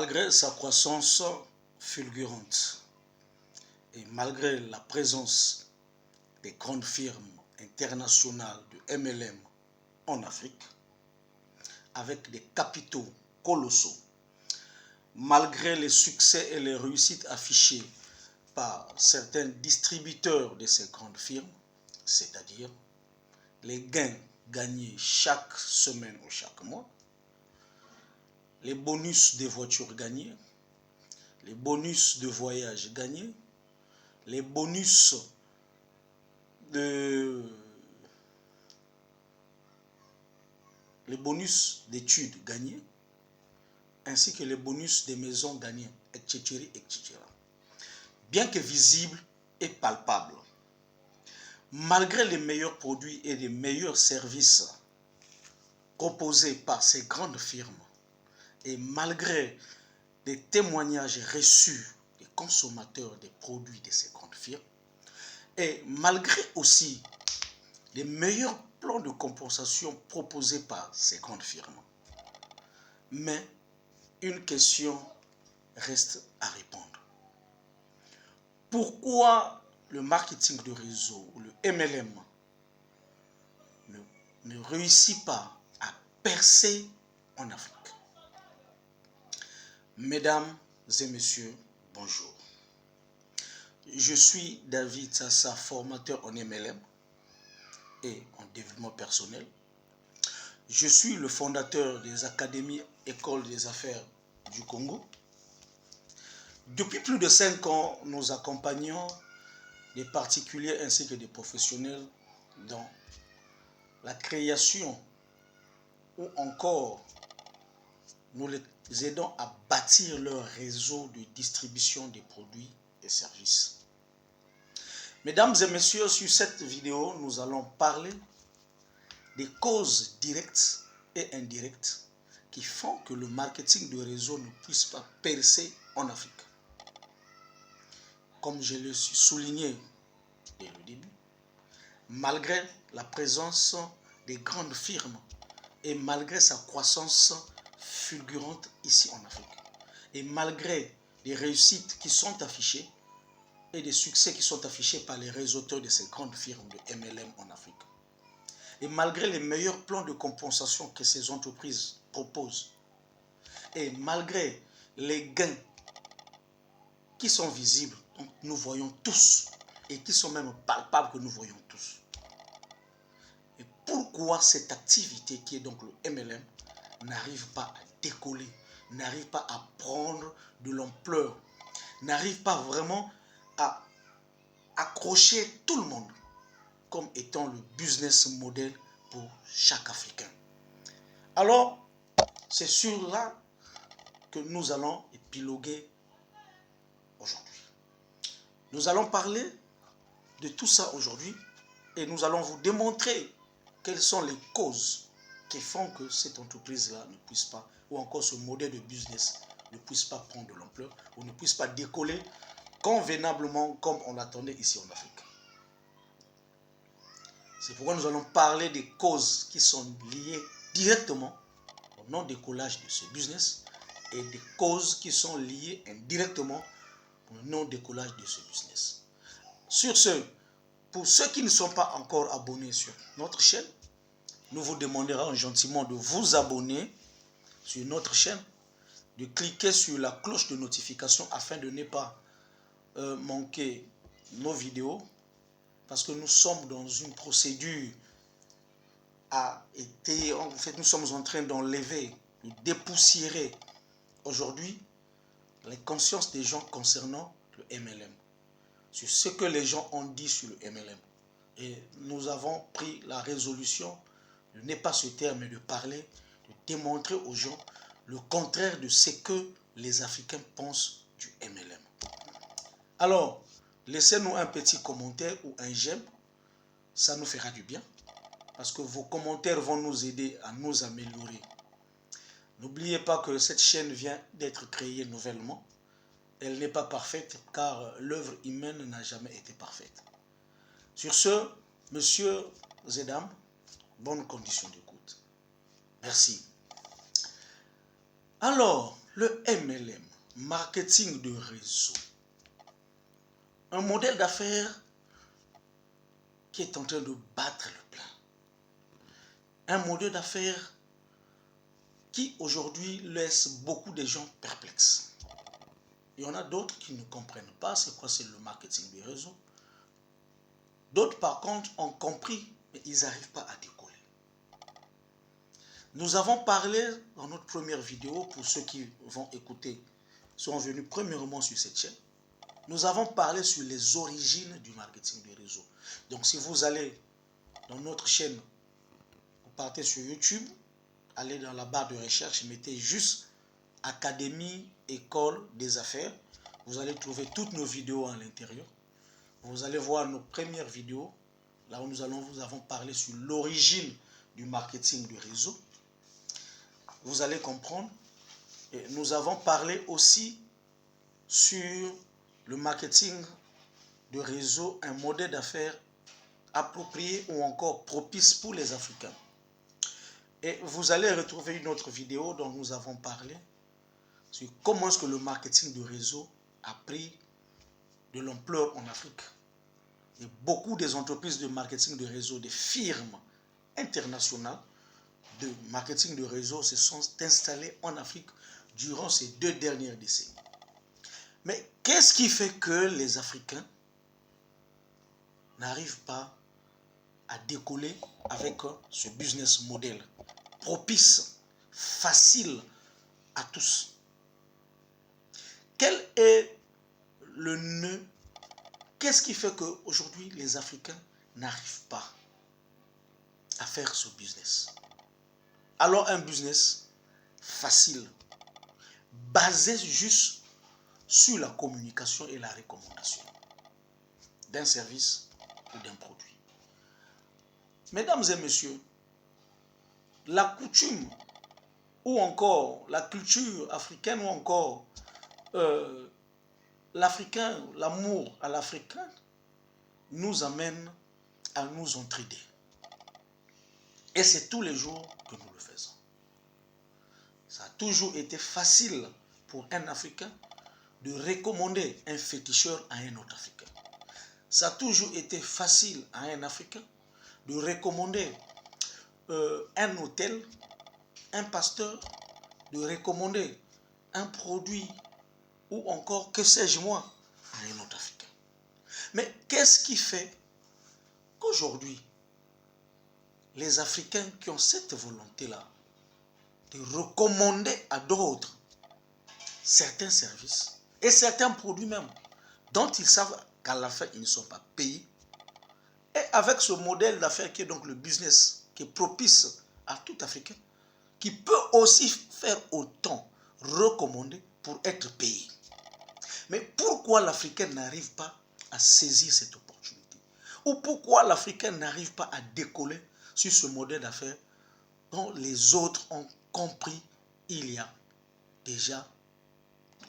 Malgré sa croissance fulgurante et malgré la présence des grandes firmes internationales de MLM en Afrique, avec des capitaux colossaux, malgré les succès et les réussites affichées par certains distributeurs de ces grandes firmes, c'est-à-dire les gains gagnés chaque semaine ou chaque mois, les bonus des voitures gagnées, les bonus de voyage gagnés, les bonus d'études gagnés, ainsi que les bonus des maisons gagnées, etc., etc. Bien que visibles et palpables, malgré les meilleurs produits et les meilleurs services proposés par ces grandes firmes, et malgré les témoignages reçus des consommateurs des produits de ces grandes firmes, et malgré aussi les meilleurs plans de compensation proposés par ces grandes firmes, mais une question reste à répondre. Pourquoi le marketing de réseau ou le MLM ne réussit pas à percer en Afrique? Mesdames et messieurs, bonjour. Je suis David Sassa, formateur en MLM et en développement personnel. Je suis le fondateur des académies École des affaires du Congo. Depuis plus de 5 ans, nous accompagnons des particuliers ainsi que des professionnels dans la création ou encore nous les aidons à bâtir leur réseau de distribution des produits et services. Mesdames et messieurs, sur cette vidéo, nous allons parler des causes directes et indirectes qui font que le marketing de réseau ne puisse pas percer en Afrique. Comme je le suis souligné dès le début, malgré la présence des grandes firmes et malgré sa croissance fulgurante ici en Afrique, et malgré les réussites qui sont affichées et des succès qui sont affichés par les réseauteurs de ces grandes firmes de MLM en Afrique, et malgré les meilleurs plans de compensation que ces entreprises proposent, et malgré les gains qui sont visibles, donc nous voyons tous, et qui sont même palpables que nous voyons tous. Et pourquoi cette activité qui est donc le MLM n'arrive pas à décoller, n'arrive pas à prendre de l'ampleur, n'arrive pas vraiment à accrocher tout le monde comme étant le business model pour chaque Africain? Alors, c'est sur là que nous allons épiloguer aujourd'hui. Nous allons parler de tout ça aujourd'hui et nous allons vous démontrer quelles sont les causes qui font que cette entreprise-là ne puisse pas, ou encore ce modèle de business ne puisse pas prendre de l'ampleur ou ne puisse pas décoller convenablement comme on l'attendait ici en Afrique. C'est pourquoi nous allons parler des causes qui sont liées directement au non-décollage de ce business et des causes qui sont liées indirectement au non-décollage de ce business. Sur ce, pour ceux qui ne sont pas encore abonnés sur notre chaîne, nous vous demanderons gentiment de vous abonner sur notre chaîne, de cliquer sur la cloche de notification afin de ne pas manquer nos vidéos, parce que nous sommes dans une procédure nous sommes en train d'enlever, de dépoussiérer aujourd'hui les consciences des gens concernant le MLM, sur ce que les gens ont dit sur le MLM. Et nous avons pris la résolution de ne pas se taire, mais de parler, de démontrer aux gens le contraire de ce que les Africains pensent du MLM. Alors, laissez-nous un petit commentaire ou un j'aime, ça nous fera du bien, parce que vos commentaires vont nous aider à nous améliorer. N'oubliez pas que cette chaîne vient d'être créée nouvellement. Elle n'est pas parfaite car l'œuvre humaine n'a jamais été parfaite. Sur ce, messieurs et dames, bonne condition d'écoute. Merci. Alors, Le MLM, marketing de réseau, un modèle d'affaires qui est en train de battre le plein. Un modèle d'affaires qui aujourd'hui laisse beaucoup de gens perplexes. Il y en a d'autres qui ne comprennent pas c'est quoi c'est le marketing de réseau. D'autres par contre ont compris, mais ils n'arrivent pas à décoller. Nous avons parlé dans notre première vidéo, pour ceux qui vont écouter, sont venus premièrement sur cette chaîne. Nous avons parlé sur les origines du marketing de réseau. Donc si vous allez dans notre chaîne, vous partez sur YouTube, allez dans la barre de recherche, mettez juste Académie École des Affaires. Vous allez trouver toutes nos vidéos à l'intérieur. Vous allez voir nos premières vidéos, là où nous avons parlé sur l'origine du marketing de réseau. Vous allez comprendre. Et nous avons parlé aussi sur le marketing de réseau, un modèle d'affaires approprié ou encore propice pour les Africains. Et vous allez retrouver une autre vidéo dont nous avons parlé sur comment est-ce que le marketing de réseau a pris de l'ampleur en Afrique. Et beaucoup des entreprises de marketing de réseau, des firmes internationales de marketing de réseau se sont installées en Afrique durant ces 2 dernières décennies. Mais qu'est-ce qui fait que les Africains n'arrivent pas à décoller avec ce business model propice, facile à tous? Quel est le nœud? Qu'est-ce qui fait qu'aujourd'hui les Africains n'arrivent pas à faire ce business? Alors un business facile, basé juste sur la communication et la recommandation d'un service ou d'un produit. Mesdames et messieurs, la coutume ou encore la culture africaine ou encore l'Africain, l'amour à l'Africain nous amène à nous entraider. Et c'est tous les jours que nous le faisons. Ça a toujours été facile pour un Africain de recommander un féticheur à un autre Africain. Ça a toujours été facile à un Africain de recommander un hôtel, un pasteur, de recommander un produit ou encore, que sais-je moi, à un autre Africain. Mais qu'est-ce qui fait qu'aujourd'hui, les Africains qui ont cette volonté-là de recommander à d'autres certains services et certains produits même, dont ils savent qu'à la fin, ils ne sont pas payés, et avec ce modèle d'affaires qui est donc le business, qui est propice à tout Africain, qui peut aussi faire autant recommander pour être payé. Mais pourquoi l'Africain n'arrive pas à saisir cette opportunité? Ou pourquoi l'Africain n'arrive pas à décoller sur ce modèle d'affaires dont les autres ont compris il y a déjà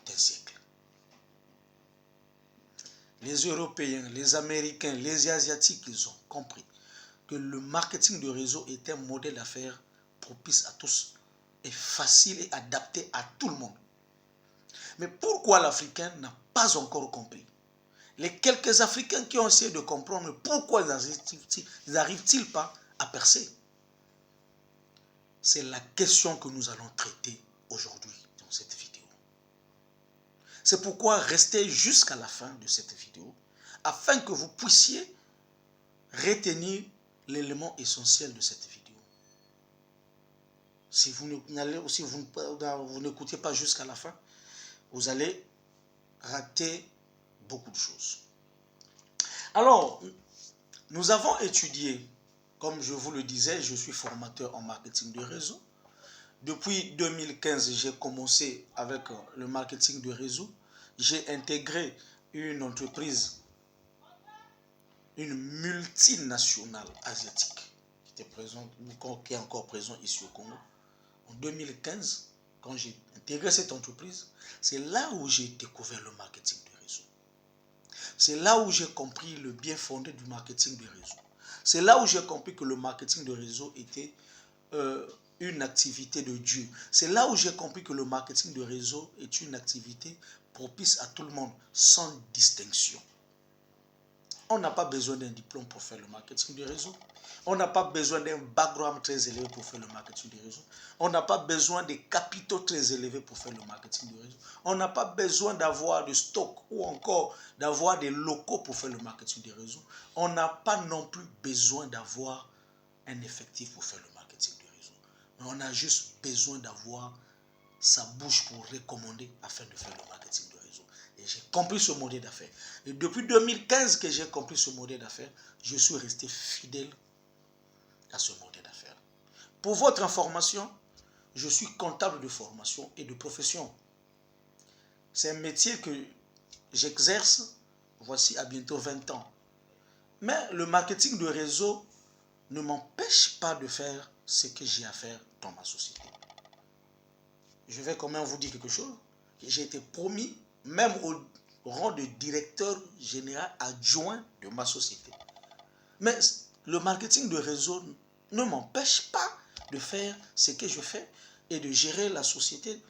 un siècle? Les Européens, les Américains, les Asiatiques, ils ont compris que le marketing de réseau est un modèle d'affaires propice à tous et facile et adapté à tout le monde. Mais pourquoi l'Africain n'a pas encore compris? Les quelques Africains qui ont essayé de comprendre pourquoi ils n'arrivent-ils pas à percer? C'est la question que nous allons traiter aujourd'hui dans cette vidéo. C'est pourquoi restez jusqu'à la fin de cette vidéo afin que vous puissiez retenir l'élément essentiel de cette vidéo. Si vous n'écoutez pas jusqu'à la fin, vous allez rater beaucoup de choses. Alors, nous avons étudié, comme je vous le disais, je suis formateur en marketing de réseau. Depuis 2015, j'ai commencé avec le marketing de réseau. J'ai intégré une entreprise, une multinationale asiatique qui est encore présente ici au Congo. En 2015, quand j'ai intégré cette entreprise, c'est là où j'ai découvert le marketing de réseau. C'est là où j'ai compris le bien fondé du marketing de réseau. C'est là où j'ai compris que le marketing de réseau était une activité de Dieu. C'est là où j'ai compris que le marketing de réseau est une activité propice à tout le monde, sans distinction. On n'a pas besoin d'un diplôme pour faire le marketing de réseau. On n'a pas besoin d'un background très élevé pour faire le marketing de réseau. On n'a pas besoin de capitaux très élevés pour faire le marketing de réseau. On n'a pas besoin d'avoir de stock ou encore d'avoir des locaux pour faire le marketing de réseau. On n'a pas non plus besoin d'avoir un effectif pour faire le marketing de réseau. Mais on a juste besoin d'avoir sa bouche pour recommander afin de faire le marketing de réseau. Et j'ai compris ce modèle d'affaires. Et depuis 2015 que j'ai compris ce modèle d'affaires, je suis resté fidèle à ce modèle d'affaires. Pour votre information, je suis comptable de formation et de profession. C'est un métier que j'exerce, voici à bientôt 20 ans. Mais le marketing de réseau ne m'empêche pas de faire ce que j'ai à faire dans ma société. Je vais quand même vous dire quelque chose. J'ai été promis même au rang de directeur général adjoint de ma société. Mais le marketing de réseau ne m'empêche pas de faire ce que je fais et de gérer la société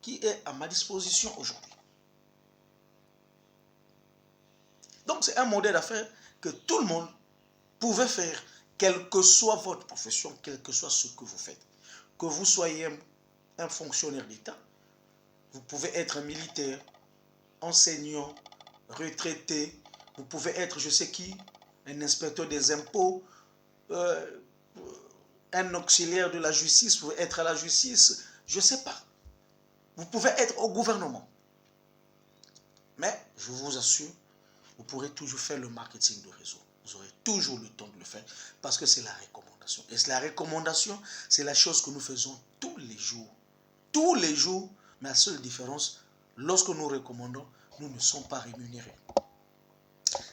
qui est à ma disposition aujourd'hui. Donc c'est un modèle d'affaires que tout le monde pouvait faire, quelle que soit votre profession, quel que soit ce que vous faites. Que vous soyez un fonctionnaire d'État, vous pouvez être un militaire, enseignant, retraité, vous pouvez être je sais qui, un inspecteur des impôts, un auxiliaire de la justice, vous pouvez être à la justice, je ne sais pas. Vous pouvez être au gouvernement. Mais je vous assure, vous pourrez toujours faire le marketing de réseau. Vous aurez toujours le temps de le faire parce que c'est la recommandation. Et la recommandation, c'est la chose que nous faisons tous les jours. Tous les jours, mais la seule différence, lorsque nous recommandons, nous ne sommes pas rémunérés.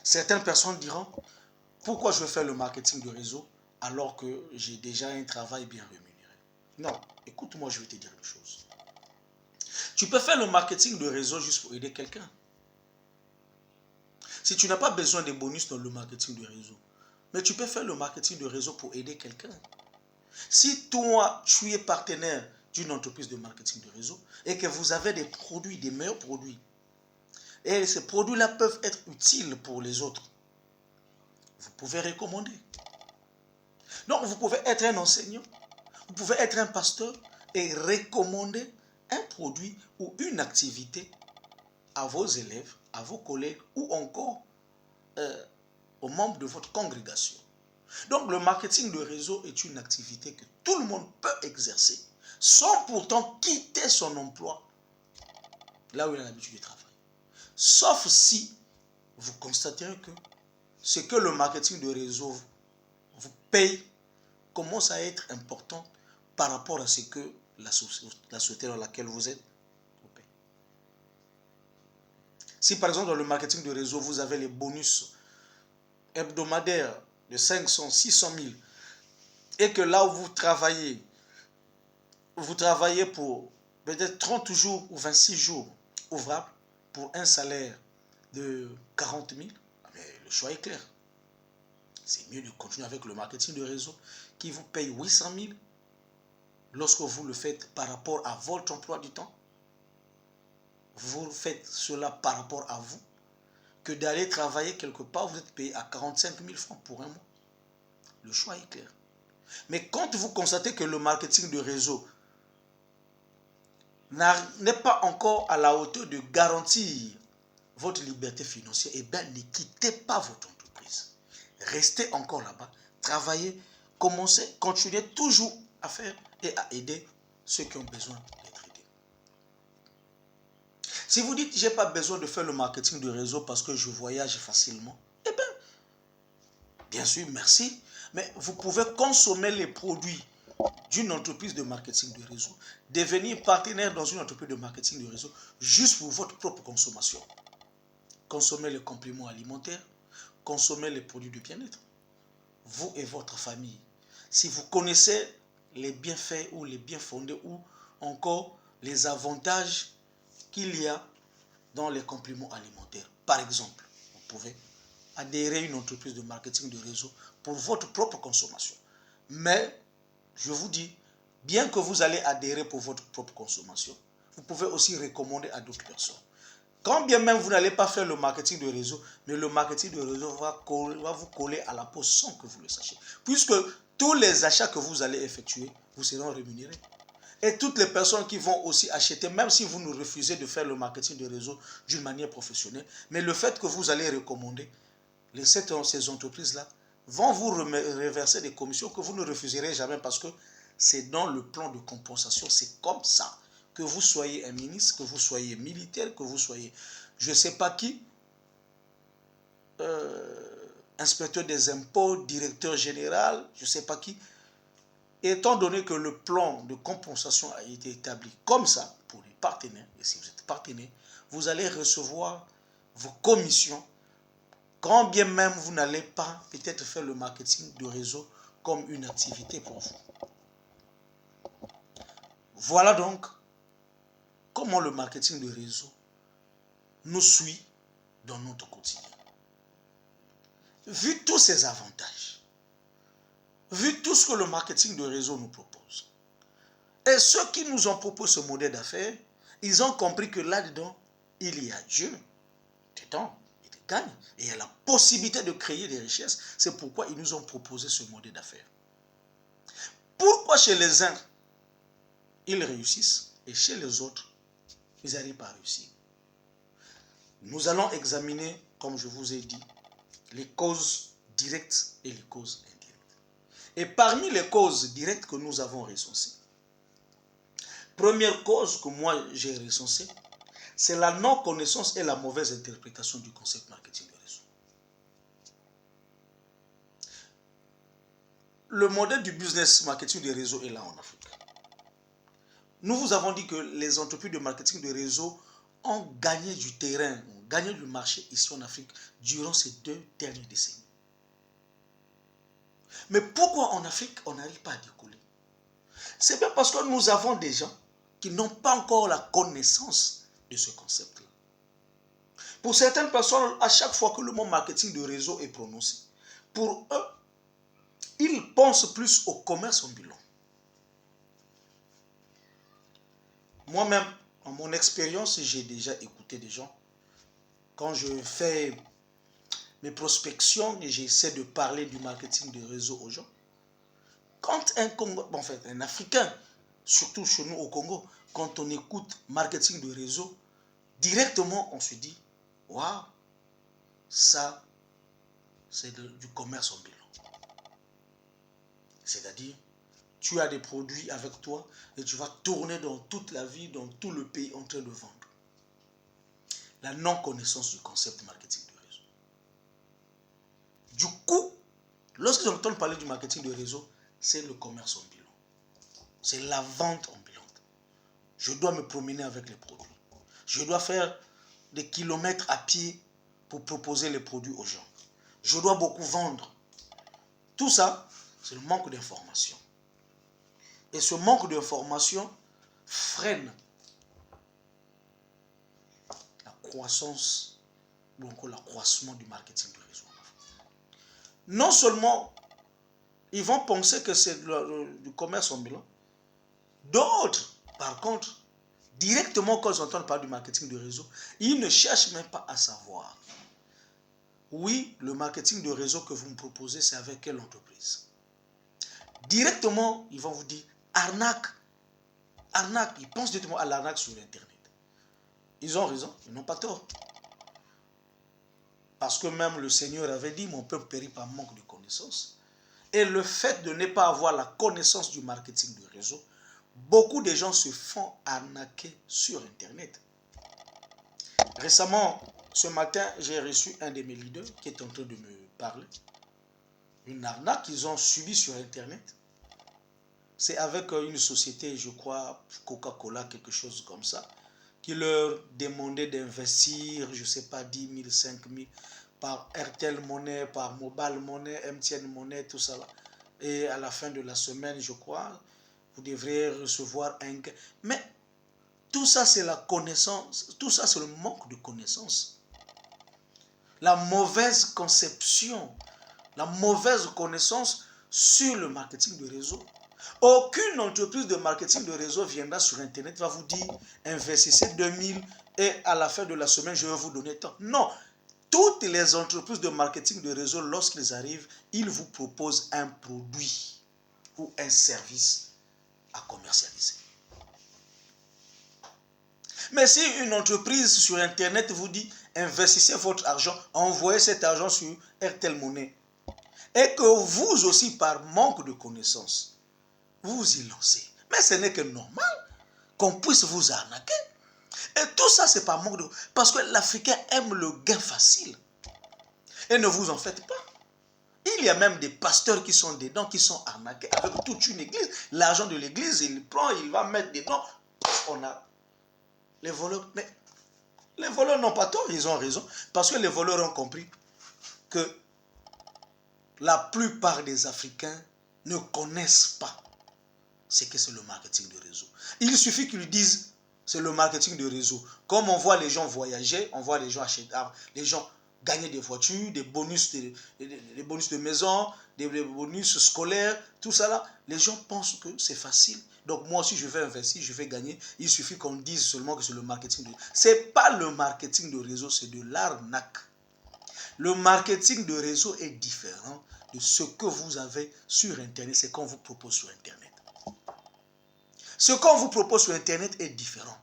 Certaines personnes diront, pourquoi je vais faire le marketing de réseau alors que j'ai déjà un travail bien rémunéré? Non, écoute-moi, je vais te dire une chose. Tu peux faire le marketing de réseau juste pour aider quelqu'un. Si tu n'as pas besoin de bonus dans le marketing de réseau, mais tu peux faire le marketing de réseau pour aider quelqu'un. Si toi, tu es partenaire d'une entreprise de marketing de réseau et que vous avez des produits, des meilleurs produits, et ces produits-là peuvent être utiles pour les autres, vous pouvez recommander. Donc, vous pouvez être un enseignant, vous pouvez être un pasteur et recommander un produit ou une activité à vos élèves, à vos collègues ou encore aux membres de votre congrégation. Donc, le marketing de réseau est une activité que tout le monde peut exercer sans pourtant quitter son emploi là où il a l'habitude de travailler. Sauf si vous constatez que ce que le marketing de réseau vous paye commence à être important par rapport à ce que la société dans laquelle vous êtes vous paye. Si par exemple dans le marketing de réseau, vous avez les bonus hebdomadaires de 500, 600 000 et que là où vous travaillez pour peut-être 30 jours ou 26 jours ouvrables pour un salaire de 40 000, mais le choix est clair. C'est mieux de continuer avec le marketing de réseau qui vous paye 800 000 lorsque vous le faites par rapport à votre emploi du temps. Vous faites cela par rapport à vous que d'aller travailler quelque part, vous êtes payé à 45 000 francs pour un mois. Le choix est clair. Mais quand vous constatez que le marketing de réseau n'est pas encore à la hauteur de garantir votre liberté financière, eh bien, ne quittez pas votre entreprise. Restez encore là-bas, travaillez, commencez, continuez toujours à faire et à aider ceux qui ont besoin d'être aidés. Si vous dites, je n'ai pas besoin de faire le marketing de réseau parce que je voyage facilement, eh bien, bien sûr, merci, mais vous pouvez consommer les produits d'une entreprise de marketing de réseau, devenir partenaire dans une entreprise de marketing de réseau, juste pour votre propre consommation. Consommez les compléments alimentaires, consommez les produits de bien-être. Vous et votre famille. Si vous connaissez les bienfaits ou les biens fondés ou encore les avantages qu'il y a dans les compléments alimentaires. Par exemple, vous pouvez adhérer à une entreprise de marketing de réseau pour votre propre consommation. Mais, je vous dis, bien que vous allez adhérer pour votre propre consommation, vous pouvez aussi recommander à d'autres personnes. Quand bien même vous n'allez pas faire le marketing de réseau, mais le marketing de réseau va vous coller à la peau sans que vous le sachiez. Puisque tous les achats que vous allez effectuer, vous seront rémunérés. Et toutes les personnes qui vont aussi acheter, même si vous nous refusez de faire le marketing de réseau d'une manière professionnelle, mais le fait que vous allez recommander, ces entreprises-là vont vous reverser des commissions que vous ne refuserez jamais parce que c'est dans le plan de compensation. C'est comme ça. Que vous soyez un ministre, que vous soyez militaire, que vous soyez je ne sais pas qui, inspecteur des impôts, directeur général, je ne sais pas qui, étant donné que le plan de compensation a été établi comme ça pour les partenaires, et si vous êtes partenaire, vous allez recevoir vos commissions, quand bien même vous n'allez pas peut-être faire le marketing de réseau comme une activité pour vous. Voilà donc comment le marketing de réseau nous suit dans notre quotidien. Vu tous ces avantages, vu tout ce que le marketing de réseau nous propose, et ceux qui nous ont proposé ce modèle d'affaires, ils ont compris que là-dedans, il y a Dieu. Dedans, il gagne. Et il y a la possibilité de créer des richesses. C'est pourquoi ils nous ont proposé ce modèle d'affaires. Pourquoi chez les uns, ils réussissent et chez les autres, ils n'arrivent pas à réussir? Nous allons examiner, comme je vous ai dit, les causes directes et les causes indirectes. Et parmi les causes directes que nous avons recensées, première cause que moi j'ai recensée, c'est la non-connaissance et la mauvaise interprétation du concept marketing de réseau. Le modèle du business marketing de réseau est là en Afrique. Nous vous avons dit que les entreprises de marketing de réseau ont gagné du terrain, ont gagné du marché ici en Afrique durant ces 2 dernières décennies. Mais pourquoi en Afrique, on n'arrive pas à décoller? C'est bien parce que nous avons des gens qui n'ont pas encore la connaissance de ce concept-là. Pour certaines personnes, à chaque fois que le mot marketing de réseau est prononcé, pour eux, ils pensent plus au commerce ambulant. Moi-même, en mon expérience, j'ai déjà écouté des gens. Quand je fais mes prospections et j'essaie de parler du marketing de réseau aux gens, quand un Africain, surtout chez nous au Congo, quand on écoute marketing de réseau, directement on se dit, waouh, ça c'est du commerce ambulant. C'est-à-dire, tu as des produits avec toi et tu vas tourner dans toute la ville, dans tout le pays en train de vendre. La non-connaissance du concept marketing de réseau. Du coup, lorsqu'ils entendent parler du marketing de réseau, c'est le commerce ambulant. C'est la vente ambulante. Je dois me promener avec les produits. Je dois faire des kilomètres à pied pour proposer les produits aux gens. Je dois beaucoup vendre. Tout ça, c'est le manque d'information. Et ce manque d'information freine la croissance ou encore l'accroissement du marketing de réseau. Non seulement ils vont penser que c'est du commerce ambulant, d'autres, par contre, directement quand ils entendent parler du marketing de réseau, ils ne cherchent même pas à savoir. Oui, le marketing de réseau que vous me proposez, c'est avec quelle entreprise? Directement, ils vont vous dire arnaque. Arnaque, ils pensent directement à l'arnaque sur Internet. Ils ont raison, ils n'ont pas tort. Parce que même le Seigneur avait dit, mon peuple périt par manque de connaissances. Et le fait de ne pas avoir la connaissance du marketing de réseau, beaucoup de gens se font arnaquer sur Internet. Récemment, ce matin, j'ai reçu un de mes leaders qui est en train de me parler. Une arnaque qu'ils ont subie sur Internet. C'est avec une société, je crois, Coca-Cola, quelque chose comme ça, qui leur demandait d'investir, je ne sais pas, 10 000, 5 000, par RTL Monnaie, par Mobile Monnaie, MTN Monnaie, tout ça là. Et à la fin de la semaine, je crois, vous devrez recevoir un gain. Mais tout ça, c'est la connaissance, tout ça, c'est le manque de connaissance. La mauvaise conception, la mauvaise connaissance sur le marketing de réseau. Aucune entreprise de marketing de réseau viendra sur Internet, va vous dire, investissez 2000 et à la fin de la semaine, je vais vous donner tant. Non. Toutes les entreprises de marketing de réseau, lorsqu'ils arrivent, ils vous proposent un produit ou un service à commercialiser. Mais si une entreprise sur Internet vous dit, investissez votre argent, envoyez cet argent sur RTL Monnaie, et que vous aussi, par manque de connaissances, vous vous y lancez. Mais ce n'est que normal qu'on puisse vous arnaquer. Et tout ça, c'est pas manque de... Parce que l'Africain aime le gain facile. Et ne vous en faites pas. Il y a même des pasteurs qui sont dedans, qui sont arnaqués avec toute une église. L'argent de l'église, il prend, il va mettre dedans. On a les voleurs. Mais les voleurs n'ont pas tort, ils ont raison. Parce que les voleurs ont compris que la plupart des Africains ne connaissent pas ce que c'est le marketing de réseau. Il suffit qu'ils disent c'est le marketing de réseau. Comme on voit les gens voyager, on voit les gens acheter, les gens gagner des voitures, des bonus de maison, des bonus scolaires, tout ça là, les gens pensent que c'est facile. Donc moi aussi je vais investir, je vais gagner. Il suffit qu'on dise seulement que c'est le marketing de réseau. Ce n'est pas le marketing de réseau, c'est de l'arnaque. Le marketing de réseau est différent de ce que vous avez sur Internet, c'est qu'on vous propose sur Internet. Ce qu'on vous propose sur Internet est différent.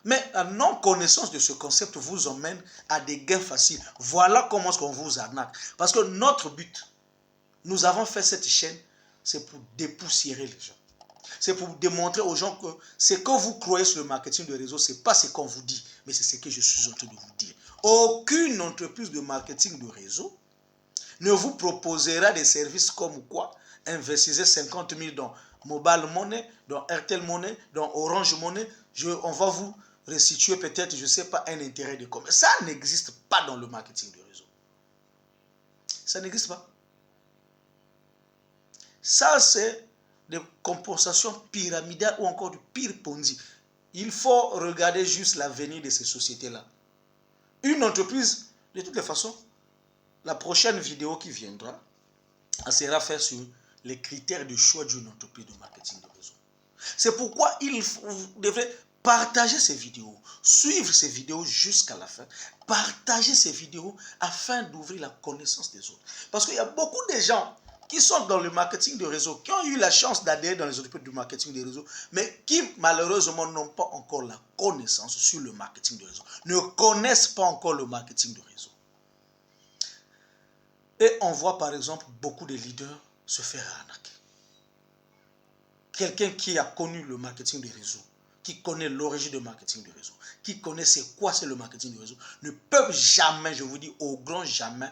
Mais la non-connaissance de ce concept vous emmène à des gains faciles. Voilà comment on vous arnaque. Parce que notre but, nous avons fait cette chaîne, c'est pour dépoussiérer les gens. C'est pour démontrer aux gens que ce que vous croyez sur le marketing de réseau, ce n'est pas ce qu'on vous dit, mais c'est ce que je suis en train de vous dire. Aucune entreprise de marketing de réseau ne vous proposera des services comme quoi investissez 50 000 dans Mobile Money, dans RTL Money, dans Orange Money. On va vous restituer peut-être, je ne sais pas, un intérêt de commerce. Ça n'existe pas dans le marketing de réseau. Ça n'existe pas. Ça, c'est des compensations pyramidales ou encore du pire Ponzi. Il faut regarder juste l'avenir de ces sociétés-là. Une entreprise, de toutes les façons, la prochaine vidéo qui viendra, elle sera faite sur les critères de choix d'une entreprise de marketing de réseau. C'est pourquoi vous devrez partager ces vidéos, suivre ces vidéos jusqu'à la fin, partager ces vidéos afin d'ouvrir la connaissance des autres. Parce qu'il y a beaucoup de gens qui sont dans le marketing de réseau, qui ont eu la chance d'adhérer dans les entreprises du marketing de réseau, mais qui malheureusement n'ont pas encore la connaissance sur le marketing de réseau, ne connaissent pas encore le marketing de réseau. Et on voit par exemple beaucoup de leaders se faire arnaquer. Quelqu'un qui a connu le marketing de réseau, qui connaît l'origine du marketing de réseau, qui connaît c'est quoi c'est le marketing de réseau, ne peut jamais, je vous dis au grand jamais,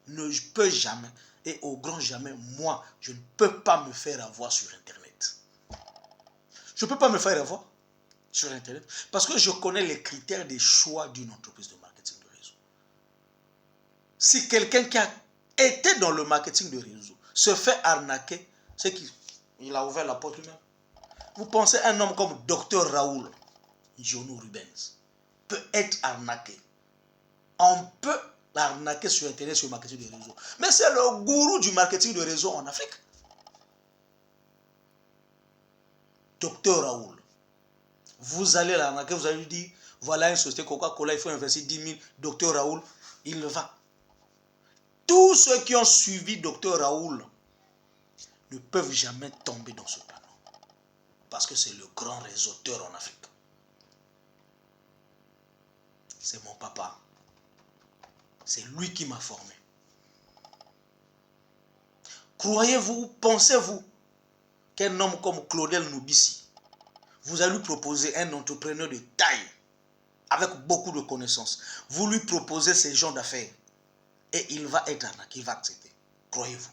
ne peut jamais, et au grand jamais, moi, je ne peux pas me faire avoir sur Internet. Je ne peux pas me faire avoir sur Internet parce que je connais les critères des choix d'une entreprise de marketing de réseau. Si quelqu'un qui a été dans le marketing de réseau se fait arnaquer, c'est qu'il a ouvert la porte lui-même. Vous pensez un homme comme Dr Raoul Jono Rubens peut être arnaqué. On peut l'arnaquer sur Internet, sur le marketing de réseau. Mais c'est le gourou du marketing de réseau en Afrique. Dr Raoul. Vous allez l'arnaquer, vous allez lui dire, voilà une société Coca-Cola, il faut investir 10 000. Dr Raoul, il le va. Tous ceux qui ont suivi Dr Raoul ne peuvent jamais tomber dans ce panneau. Parce que c'est le grand réseauteur en Afrique. C'est mon papa. C'est lui qui m'a formé. Croyez-vous, pensez-vous qu'un homme comme Claudel Nubissi, vous allez lui proposer un entrepreneur de taille, avec beaucoup de connaissances, vous lui proposez ces gens d'affaires, et il va être arnaqué, il va accepter. Croyez-vous.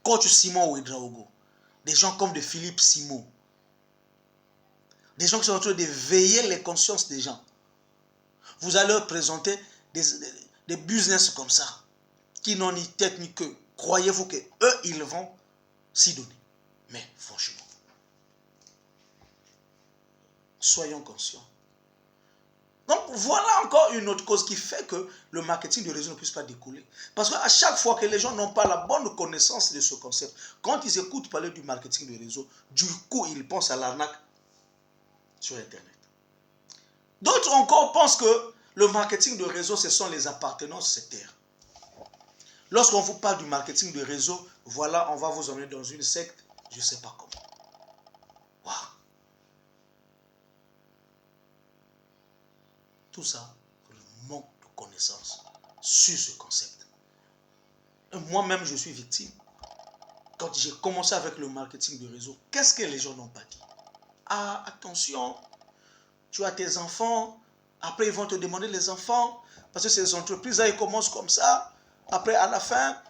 Coach Simon Ouedraogo, des gens comme de Philippe Simon, des gens qui sont en train de veiller les consciences des gens. Vous allez leur présenter des business comme ça, qui n'ont ni tête ni queue. Croyez-vous qu'eux, ils vont s'y donner. Mais franchement, soyons conscients. Donc, voilà encore une autre cause qui fait que le marketing de réseau ne puisse pas découler. Parce qu'à chaque fois que les gens n'ont pas la bonne connaissance de ce concept, quand ils écoutent parler du marketing de réseau, du coup, ils pensent à l'arnaque sur Internet. D'autres encore pensent que le marketing de réseau, ce sont les appartenances sectaires. Lorsqu'on vous parle du marketing de réseau, voilà, on va vous emmener dans une secte, je ne sais pas comment. Wow. Tout ça, le manque de connaissances sur ce concept. Moi-même, je suis victime. Quand j'ai commencé avec le marketing de réseau, qu'est-ce que les gens n'ont pas dit? Ah, attention, tu as tes enfants, après ils vont te demander les enfants, parce que ces entreprises-là, ils commencent comme ça, après à la fin,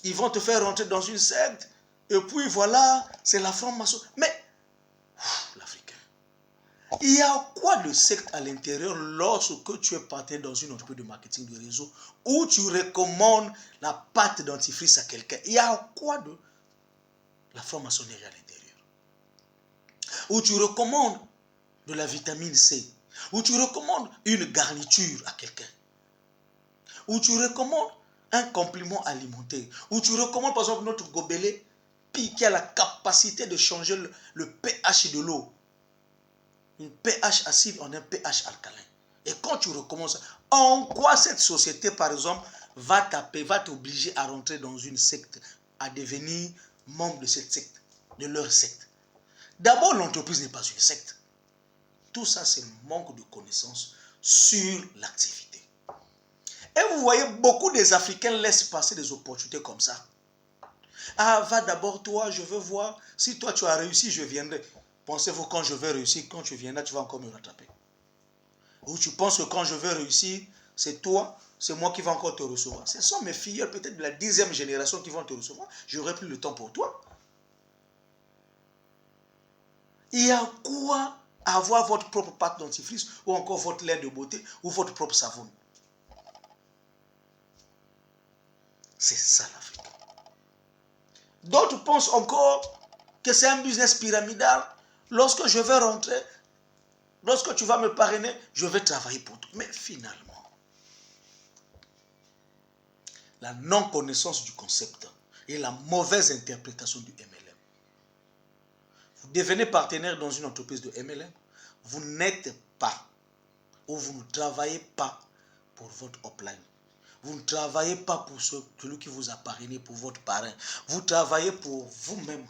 ils vont te faire rentrer dans une secte, et puis voilà, c'est la franc-maçon. Mais, l'Africain, il y a quoi de secte à l'intérieur lorsque tu es parti dans une entreprise de marketing de réseau où tu recommandes la pâte dentifrice à quelqu'un? Il y a quoi de la franc-maçonnerie à l'intérieur? Où tu recommandes de la vitamine C, où tu recommandes une garniture à quelqu'un, où tu recommandes un complément alimentaire, où tu recommandes par exemple notre gobelet qui a la capacité de changer le pH de l'eau. Une pH acide en un pH alcalin. Et quand tu recommences ça, en quoi cette société, par exemple, va t'obliger à rentrer dans une secte, à devenir membre de cette secte, de leur secte? D'abord, l'entreprise n'est pas une secte. Tout ça, c'est le manque de connaissances sur l'activité. Et vous voyez, beaucoup des Africains laissent passer des opportunités comme ça. Ah, va d'abord toi, je veux voir. Si toi tu as réussi, je viendrai. Pensez-vous quand je vais réussir, quand tu viendras, tu vas encore me rattraper? Ou tu penses que quand je vais réussir, c'est toi, c'est moi qui vais encore te recevoir? Ce sont mes filles, peut-être de la 10e génération qui vont te recevoir. J'aurai plus le temps pour toi. Il y a quoi avoir votre propre pâte dentifrice ou encore votre lait de beauté ou votre propre savon? C'est ça l'Afrique. D'autres pensent encore que c'est un business pyramidal. Lorsque je vais rentrer, lorsque tu vas me parrainer, je vais travailler pour toi. Mais finalement, la non-connaissance du concept et la mauvaise interprétation du MLM. Vous devenez partenaire dans une entreprise de MLM, vous n'êtes pas ou vous ne travaillez pas pour votre upline. Vous ne travaillez pas pour celui qui vous a parrainé, pour votre parrain. Vous travaillez pour vous-même.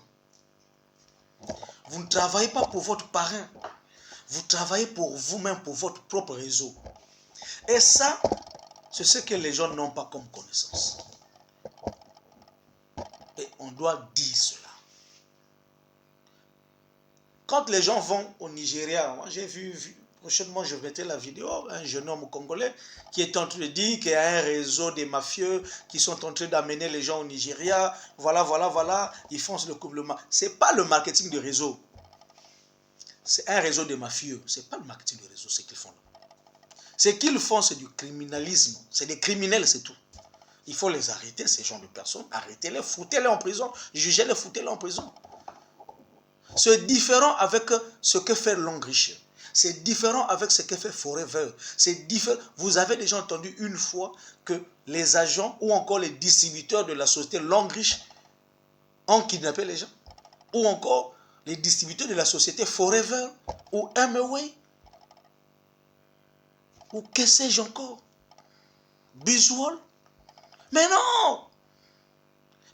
Vous ne travaillez pas pour votre parrain. Vous travaillez pour vous-même, pour votre propre réseau. Et ça, c'est ce que les gens n'ont pas comme connaissance. Et on doit dire cela. Quand les gens vont au Nigeria, moi j'ai vu, prochainement je mettais la vidéo, un jeune homme congolais qui est en train de dire qu'il y a un réseau des mafieux qui sont en train d'amener les gens au Nigeria. Voilà, ils font le couplement. Ce n'est pas le marketing de réseau. C'est un réseau de mafieux. Ce n'est pas le marketing de réseau, ce qu'ils font là. Ce qu'ils font, c'est du criminalisme. C'est des criminels, c'est tout. Il faut les arrêter, ces gens de personnes. Arrêtez-les, foutez-les en prison. Jugez-les, foutez-les en prison. C'est différent avec ce que fait Longriche. C'est différent avec ce que fait Forever. C'est différent. Vous avez déjà entendu une fois que les agents ou encore les distributeurs de la société Longriche ont kidnappé les gens? Ou encore les distributeurs de la société Forever ou Amway? Ou que sais-je encore? Biswall? Mais non!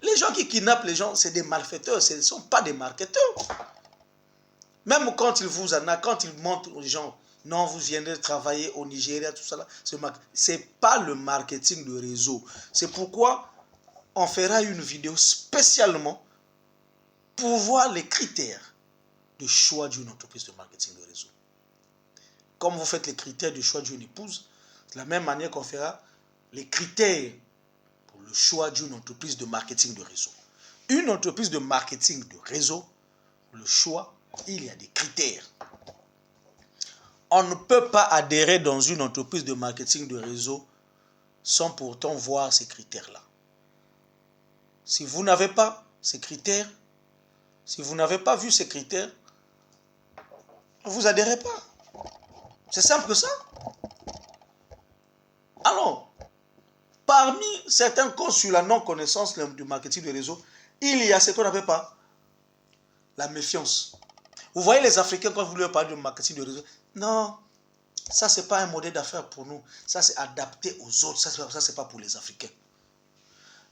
Les gens qui kidnappent les gens, c'est des malfaiteurs, ce ne sont pas des marketeurs. Même quand ils vous en a, quand ils montrent aux gens, non, vous viendrez travailler au Nigeria, tout ça là, ce n'est pas le marketing de réseau. C'est pourquoi on fera une vidéo spécialement pour voir les critères de choix d'une entreprise de marketing de réseau. Comme vous faites les critères de choix d'une épouse, de la même manière qu'on fera les critères pour le choix d'une entreprise de marketing de réseau. Une entreprise de marketing de réseau, le choix, il y a des critères. On ne peut pas adhérer dans une entreprise de marketing de réseau sans pourtant voir ces critères-là. Si vous n'avez pas ces critères, si vous n'avez pas vu ces critères, ne vous adhérez pas. C'est simple que ça. Alors, parmi certains causes sur la non-connaissance du marketing de réseau, il y a ce qu'on n'appelle pas la méfiance. Vous voyez les Africains, quand vous leur parlez de marketing de réseau, non, ça c'est pas un modèle d'affaires pour nous. Ça c'est adapté aux autres. Ça c'est pas pour les Africains.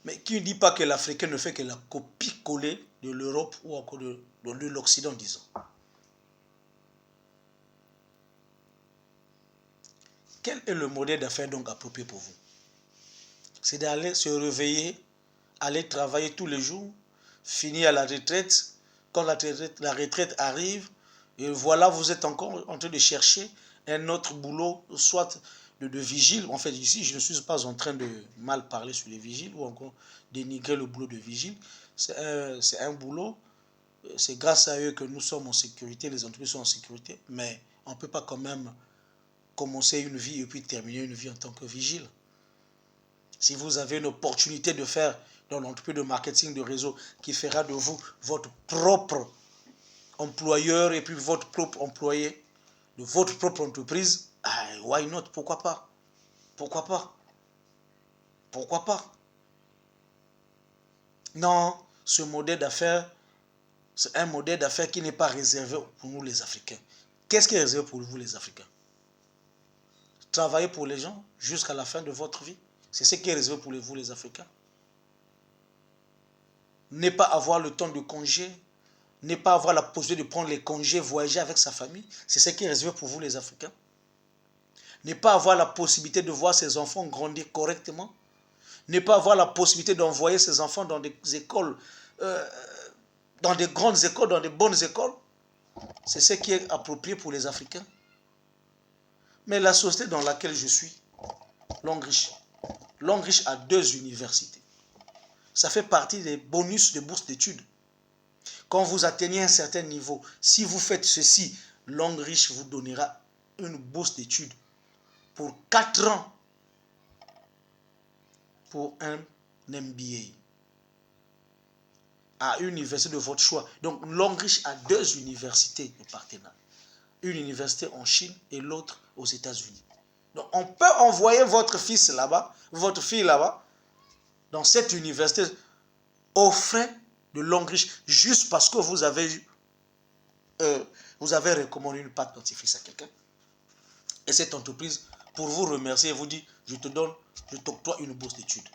Mais qui ne dit pas que l'Africain ne fait que la copie-coller de l'Europe ou encore de l'Occident, disons. Quel est le modèle d'affaires donc approprié pour vous? C'est d'aller se réveiller, aller travailler tous les jours, finir à la retraite. Quand la retraite arrive, et voilà, vous êtes encore en train de chercher un autre boulot, soit de vigile. En fait, ici, je ne suis pas en train de mal parler sur les vigiles ou encore dénigrer le boulot de vigile. C'est un boulot, c'est grâce à eux que nous sommes en sécurité, les entreprises sont en sécurité, mais on ne peut pas quand même commencer une vie et puis terminer une vie en tant que vigile. Si vous avez une opportunité de faire dans l'entreprise de marketing de réseau qui fera de vous votre propre employeur et puis votre propre employé de votre propre entreprise, why not? Pourquoi pas? Pourquoi pas? Pourquoi pas? Non, ce modèle d'affaires, c'est un modèle d'affaires qui n'est pas réservé pour nous les Africains. Qu'est-ce qui est réservé pour vous les Africains? Travailler pour les gens jusqu'à la fin de votre vie. C'est ce qui est réservé pour vous les Africains. Ne pas avoir le temps de congé, ne pas avoir la possibilité de prendre les congés, voyager avec sa famille, c'est ce qui est réservé pour vous les Africains. Ne pas avoir la possibilité de voir ses enfants grandir correctement, ne pas avoir la possibilité d'envoyer ses enfants dans des écoles, dans des grandes écoles, dans des bonnes écoles, c'est ce qui est approprié pour les Africains. Mais la société dans laquelle je suis, Longreach a 2 universités. Ça fait partie des bonus de bourse d'études. Quand vous atteignez un certain niveau, si vous faites ceci, Longreach vous donnera une bourse d'études pour 4 ans pour un MBA à une université de votre choix. Donc Longreach a 2 universités de partenaires. Une université en Chine et l'autre aux États-Unis. Donc on peut envoyer votre fils là-bas, votre fille là-bas, dans cette université aux frais de Longreach, juste parce que vous avez recommandé une pâte dentifrice à quelqu'un. Et cette entreprise, pour vous remercier, vous dit, je t'octroie une bourse d'études.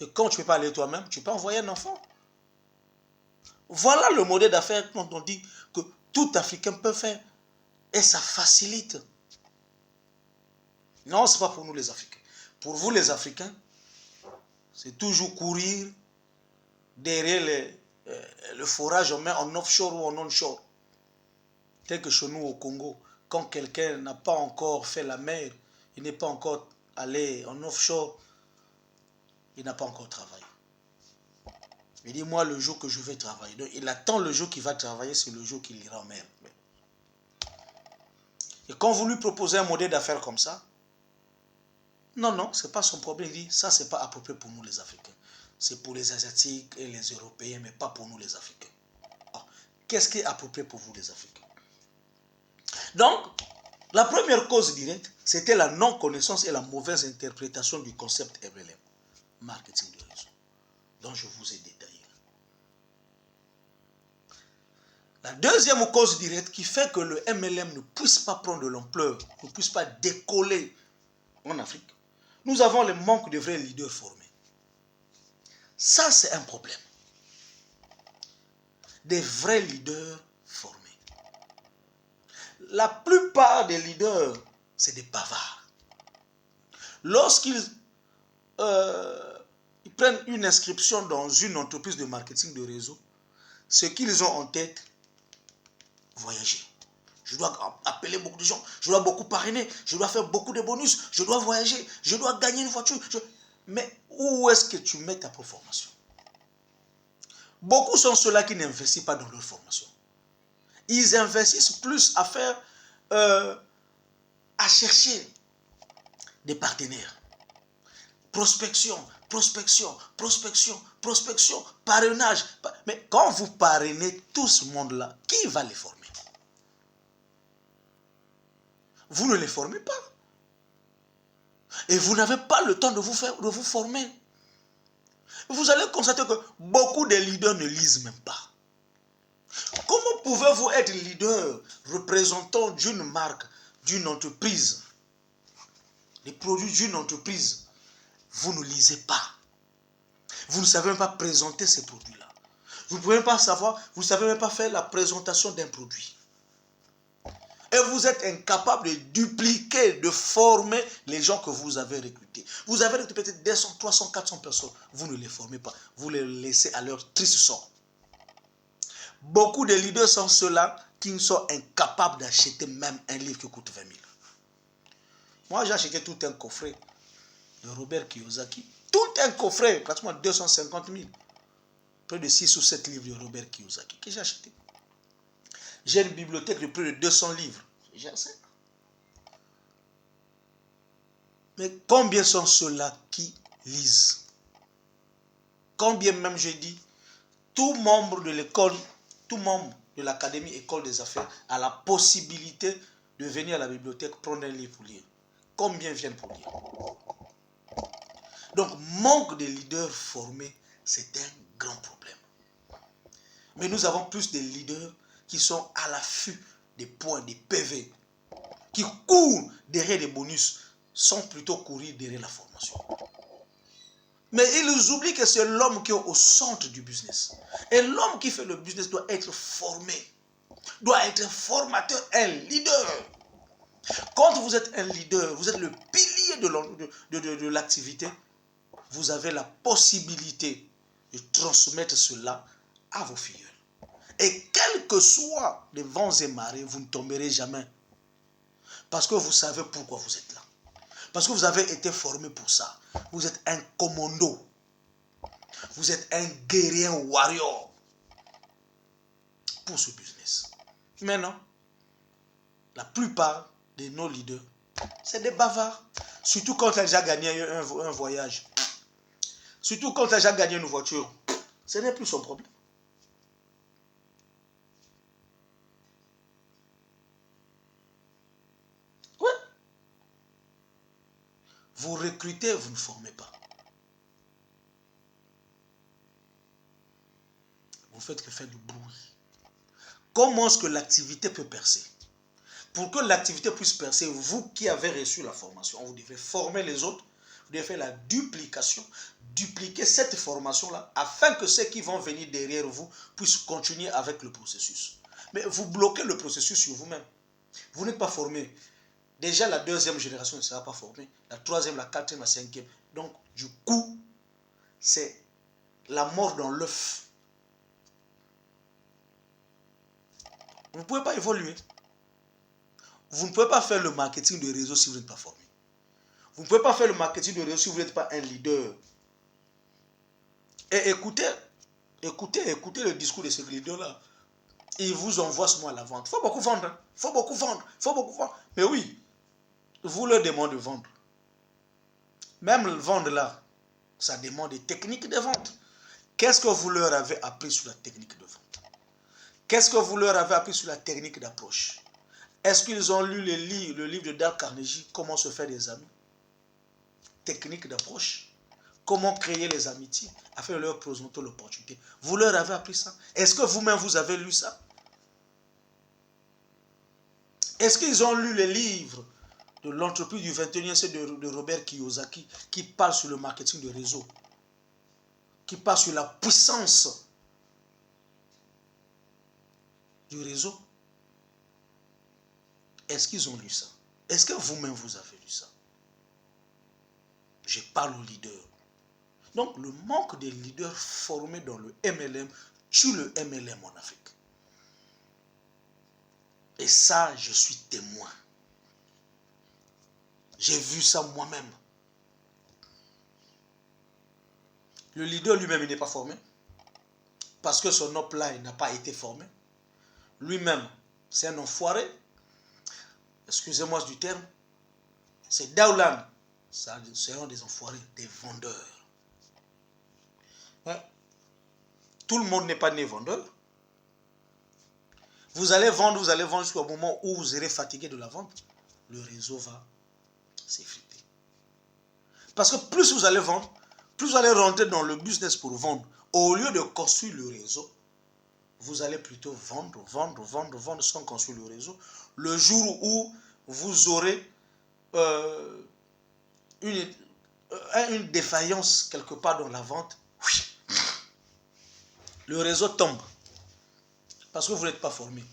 Et quand tu ne peux pas aller toi-même, tu peux envoyer un enfant. Voilà le modèle d'affaires dont on dit que tout Africain peut faire. Et ça facilite. Non, ce n'est pas pour nous les Africains. Pour vous les Africains, c'est toujours courir derrière le forage en offshore ou en onshore. Tel que chez nous au Congo, quand quelqu'un n'a pas encore fait la mer, il n'est pas encore allé en offshore, il n'a pas encore travaillé. Il dit, moi, le jour que je vais travailler. Donc, il attend le jour qu'il va travailler, c'est le jour qu'il ira en mer. Et quand vous lui proposez un modèle d'affaires comme ça, non, ce n'est pas son problème. Il dit, ça, ce n'est pas approprié pour nous les Africains. C'est pour les Asiatiques et les Européens, mais pas pour nous les Africains. Qu'est-ce qui est approprié pour vous les Africains? Donc, la première cause directe, c'était la non-connaissance et la mauvaise interprétation du concept MLM, marketing de réseau, dont je vous ai détaillé. La deuxième cause directe qui fait que le MLM ne puisse pas prendre de l'ampleur, ne puisse pas décoller en Afrique, nous avons le manque de vrais leaders formés. Ça, c'est un problème. Des vrais leaders formés. La plupart des leaders, c'est des bavards. Lorsqu'ils prennent une inscription dans une entreprise de marketing de réseau, ce qu'ils ont en tête, voyager. Je dois appeler beaucoup de gens, je dois beaucoup parrainer, je dois faire beaucoup de bonus, je dois voyager, je dois gagner une voiture. Mais où est-ce que tu mets ta formation? Beaucoup sont ceux-là qui n'investissent pas dans leur formation. Ils investissent plus à faire, à chercher des partenaires. Prospection, parrainage. Mais quand vous parrainez tout ce monde-là, qui va les former? vous ne les formez pas. Et vous n'avez pas le temps de vous former. Vous allez constater que beaucoup de leaders ne lisent même pas. Comment pouvez-vous être leader, représentant d'une marque, d'une entreprise, des produits d'une entreprise? Vous ne lisez pas. Vous ne savez même pas présenter ces produits-là. Vous ne pouvez même pas savoir, vous ne savez même pas faire la présentation d'un produit. Et vous êtes incapable de dupliquer, de former les gens que vous avez recrutés. Vous avez recruté peut-être 200, 300, 400 personnes. Vous ne les formez pas. Vous les laissez à leur triste sort. Beaucoup de leaders sont ceux-là qui sont incapables d'acheter même un livre qui coûte 20 000. Moi, j'ai acheté tout un coffret de Robert Kiyosaki. Tout un coffret, pratiquement 250 000. Près de 6 ou 7 livres de Robert Kiyosaki que j'ai acheté. J'ai une bibliothèque de plus de 200 livres. J'ai assez. Mais combien sont ceux-là qui lisent? Combien même, je dis, tout membre de l'école, tout membre de l'académie école des affaires a la possibilité de venir à la bibliothèque prendre un livre pour lire. Combien viennent pour lire? Donc, manque de leaders formés, c'est un grand problème. Mais nous avons plus de leaders qui sont à l'affût des points, des PV, qui courent derrière les bonus, sans plutôt courir derrière la formation. Mais ils oublient que c'est l'homme qui est au centre du business. Et l'homme qui fait le business doit être formé, doit être formateur, un leader. Quand vous êtes un leader, vous êtes le pilier de l'activité, vous avez la possibilité de transmettre cela à vos filles. Et quels que soient les vents et marées, vous ne tomberez jamais. Parce que vous savez pourquoi vous êtes là. Parce que vous avez été formé pour ça. Vous êtes un commando. Vous êtes un guerrier, un warrior pour ce business. Maintenant, la plupart de nos leaders, c'est des bavards. Surtout quand tu as déjà gagné un voyage. Surtout quand tu as déjà gagné une voiture. Ce n'est plus son problème. Ouais. Vous recrutez, vous ne formez pas. Vous faites que faire du bruit. Comment est-ce que l'activité peut percer? Pour que l'activité puisse percer, vous qui avez reçu la formation, vous devez former les autres, vous devez faire la duplication, dupliquer cette formation-là, afin que ceux qui vont venir derrière vous puissent continuer avec le processus. Mais vous bloquez le processus sur vous-même. Vous n'êtes pas formé. Déjà, la deuxième génération ne sera pas formée. La troisième, la quatrième, la cinquième. Donc, du coup, c'est la mort dans l'œuf. Vous ne pouvez pas évoluer. Vous ne pouvez pas faire le marketing de réseau si vous n'êtes pas formé. Vous ne pouvez pas faire le marketing de réseau si vous n'êtes pas un leader. Et écoutez le discours de ce leader-là. Il vous envoie seulement à la vente. Il faut beaucoup vendre. Il faut beaucoup vendre. Il faut beaucoup vendre. Mais oui, vous leur demandez de vendre. Même le vendre là, ça demande des techniques de vente. Qu'est-ce que vous leur avez appris sur la technique de vente? Qu'est-ce que vous leur avez appris sur la technique d'approche? Est-ce qu'ils ont lu le livre de Dale Carnegie, Comment se faire des amis? Technique d'approche. Comment créer les amitiés afin de leur présenter l'opportunité. Vous leur avez appris ça? Est-ce que vous-même vous avez lu ça? Est-ce qu'ils ont lu les livres de l'entreprise du 21e siècle de Robert Kiyosaki qui parle sur le marketing de réseau, qui parle sur la puissance du réseau? Est-ce qu'ils ont lu ça? Est-ce que vous-même vous avez lu ça? Je parle aux leaders. Donc le manque de leaders formés dans le MLM tue le MLM en Afrique. Et ça, je suis témoin. J'ai vu ça moi-même. Le leader lui-même, il n'est pas formé. Parce que son upline n'a pas été formé. Lui-même, c'est un enfoiré. Excusez-moi du terme. C'est downline. C'est un des enfoirés, des vendeurs. Ouais. Tout le monde n'est pas né vendeur. Vous allez vendre jusqu'au moment où vous serez fatigué de la vente. le réseau va s'effriter. Parce que plus vous allez vendre, plus vous allez rentrer dans le business pour vendre. Au lieu de construire le réseau, vous allez plutôt vendre sans construire le réseau. Le jour où vous aurez une défaillance quelque part dans la vente, le réseau tombe. Parce que vous n'êtes pas formé.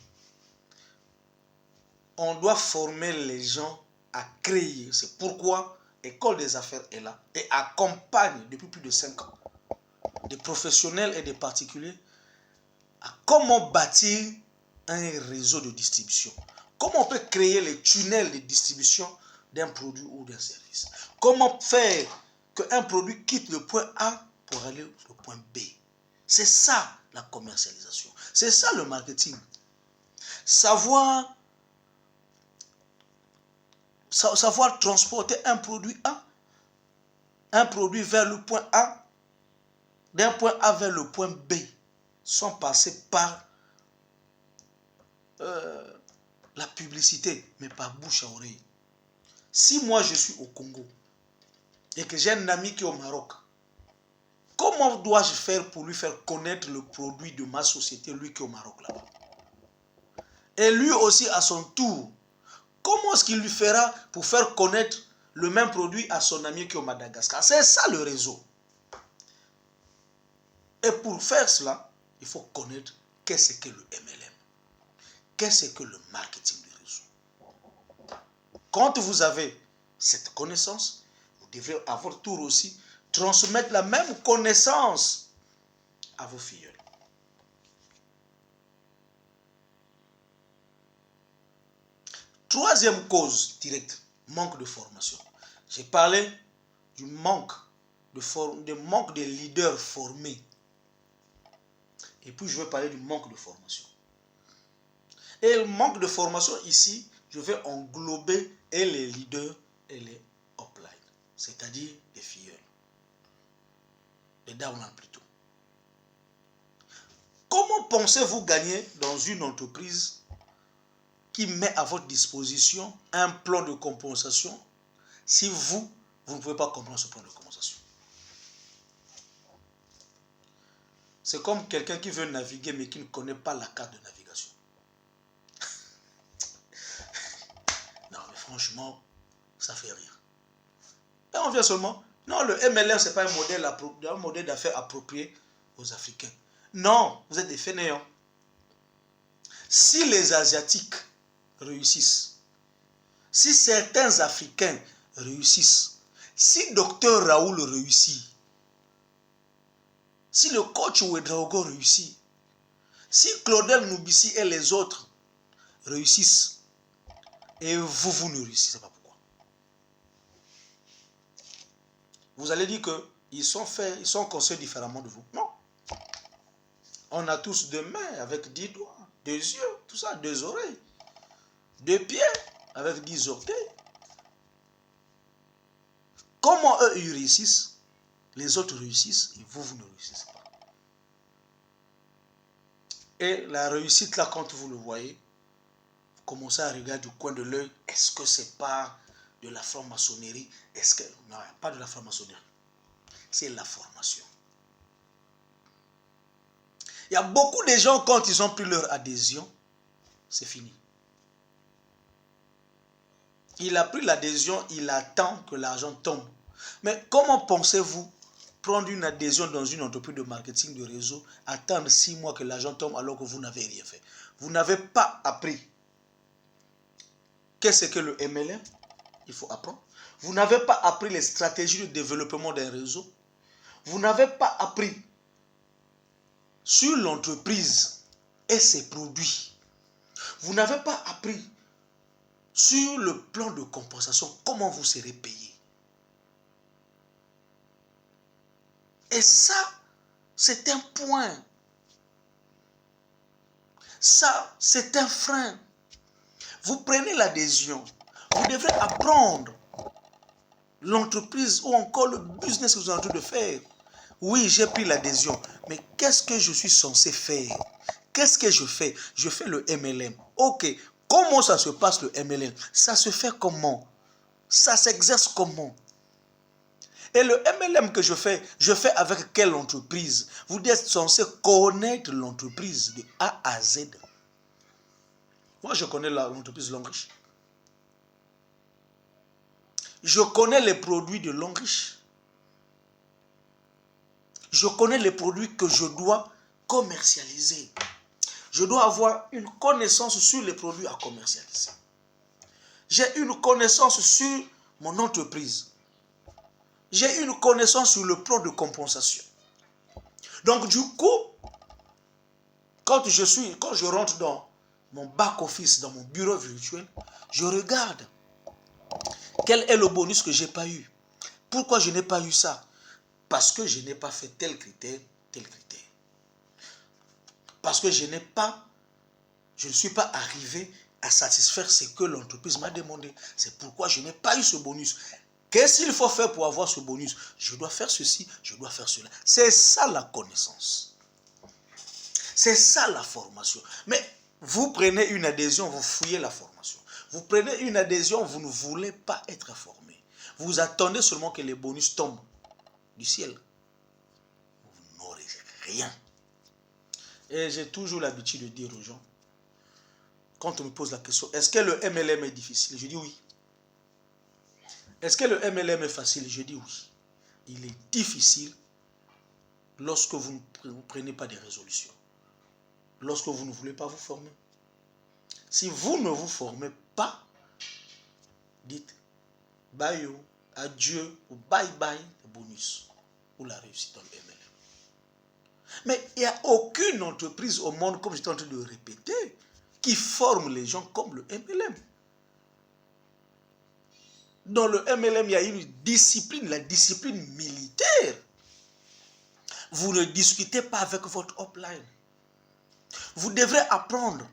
On doit former les gens à créer. C'est pourquoi l'école des affaires est là et accompagne depuis plus de 5 ans des professionnels et des particuliers à comment bâtir un réseau de distribution. Comment on peut créer les tunnels de distribution d'un produit ou d'un service. Comment faire qu'un produit quitte le point A pour aller au point B. C'est ça la commercialisation. C'est ça le marketing. Savoir transporter un produit A, un produit vers le point A, d'un point A vers le point B, sans passer par la publicité, mais par bouche à oreille. Si moi je suis au Congo et que j'ai un ami qui est au Maroc, comment dois-je faire pour lui faire connaître le produit de ma société, lui qui est au Maroc là-bas? Et lui aussi à son tour, comment est-ce qu'il lui fera pour faire connaître le même produit à son ami qui est au Madagascar? C'est ça le réseau. Et pour faire cela, il faut connaître qu'est-ce que le MLM. Qu'est-ce que le marketing de réseau. Quand vous avez cette connaissance, vous devez à votre tour aussi transmettre la même connaissance à vos filleuls. Troisième cause directe, manque de formation. J'ai parlé du manque de leaders formés. Et puis je vais parler du manque de formation. Et le manque de formation ici, je vais englober et les leaders et les upline, c'est-à-dire les filleuls. Les downline plutôt. Comment pensez-vous gagner dans une entreprise qui met à votre disposition un plan de compensation si vous ne pouvez pas comprendre ce plan de compensation? C'est comme quelqu'un qui veut naviguer mais qui ne connaît pas la carte de navigation. Non, mais franchement, ça fait rire. Et on vient seulement, non, le MLM, ce n'est pas un modèle d'affaires approprié aux Africains. Non, vous êtes des fainéants. Si les Asiatiques réussissent, si certains Africains réussissent, si Dr Raoul réussit, si le coach Ouedraogo réussit, si Claudel Noubissi et les autres réussissent, et vous ne réussissez pas, pourquoi? Vous allez dire qu'ils sont construits différemment de vous. Non. On a tous 2 mains avec 10 doigts, 2 yeux, tout ça, 2 oreilles, 2 pieds avec 10 orteils. Comment eux ils réussissent, les autres réussissent et vous ne réussissez pas. Et la réussite là, quand vous le voyez, vous commencez à regarder du coin de l'œil, est-ce que c'est pas de la franc-maçonnerie? Est-ce que non, pas de la franc-maçonnerie, c'est la formation. Il y a beaucoup de gens, quand ils ont pris leur adhésion, c'est fini. Il a pris l'adhésion, il attend que l'argent tombe. Mais comment pensez-vous prendre une adhésion dans une entreprise de marketing de réseau, attendre 6 mois que l'argent tombe alors que vous n'avez rien fait? Vous n'avez pas appris. Qu'est-ce que le MLM? Il faut apprendre. Vous n'avez pas appris les stratégies de développement d'un réseau. Vous n'avez pas appris sur l'entreprise et ses produits. Vous n'avez pas appris sur le plan de compensation, comment vous serez payé. Et ça, c'est un point. Ça, c'est un frein. Vous prenez l'adhésion. Vous devrez apprendre l'entreprise ou encore le business que vous êtes en train de faire. Oui, j'ai pris l'adhésion, mais qu'est-ce que je suis censé faire? Qu'est-ce que je fais? Je fais le MLM. Ok, Comment ça se passe le MLM? Ça se fait comment? Ça s'exerce comment? Et le MLM que je fais avec quelle entreprise? Vous êtes censé connaître l'entreprise de A à Z. Moi, je connais l'entreprise Longrich. Je connais les produits de Longrich. Je connais les produits que je dois commercialiser. Je dois avoir une connaissance sur les produits à commercialiser. J'ai une connaissance sur mon entreprise. J'ai une connaissance sur le plan de compensation. Donc du coup, quand je rentre dans mon back-office, dans mon bureau virtuel, je regarde quel est le bonus que je n'ai pas eu. Pourquoi je n'ai pas eu ça? Parce que je n'ai pas fait tel critère, tel critère. Parce que je ne suis pas arrivé à satisfaire ce que l'entreprise m'a demandé. C'est pourquoi je n'ai pas eu ce bonus. Qu'est-ce qu'il faut faire pour avoir ce bonus? Je dois faire ceci, je dois faire cela. C'est ça la connaissance. C'est ça la formation. Mais vous prenez une adhésion, vous fouillez la formation. Vous prenez une adhésion, vous ne voulez pas être formé. Vous attendez seulement que les bonus tombent du ciel. Vous n'aurez rien. Et j'ai toujours l'habitude de dire aux gens, quand on me pose la question, est-ce que le MLM est difficile? Je dis oui. Est-ce que le MLM est facile? Je dis oui. Il est difficile lorsque vous ne prenez pas des résolutions. Lorsque vous ne voulez pas vous former. Si vous ne vous formez pas, dites bye, adieu ou bye bye, le bonus ou la réussite dans le MLM. Mais il n'y a aucune entreprise au monde, comme j'étais en train de le répéter, qui forme les gens comme le MLM. Dans le MLM, il y a une discipline, la discipline militaire. Vous ne discutez pas avec votre upline. Vous devrez apprendre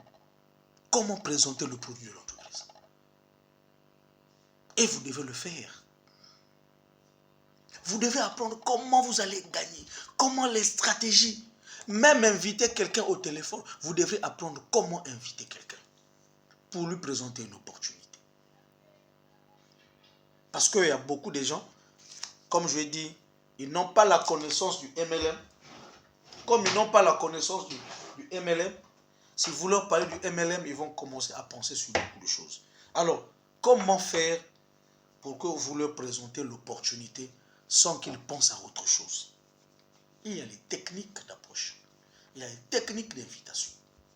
comment présenter le produit de l'entreprise. Et vous devez le faire. Vous devez apprendre comment vous allez gagner, comment les stratégies. Même inviter quelqu'un au téléphone, vous devrez apprendre comment inviter quelqu'un pour lui présenter une opportunité. Parce qu'il y a beaucoup de gens, comme je l'ai dit, ils n'ont pas la connaissance du MLM. Comme ils n'ont pas la connaissance du MLM, si vous leur parlez du MLM, ils vont commencer à penser sur beaucoup de choses. Alors, comment faire pour que vous leur présentez l'opportunité sans qu'ils pensent à autre chose? Il y a les techniques d'approche. Il y a les techniques d'invitation.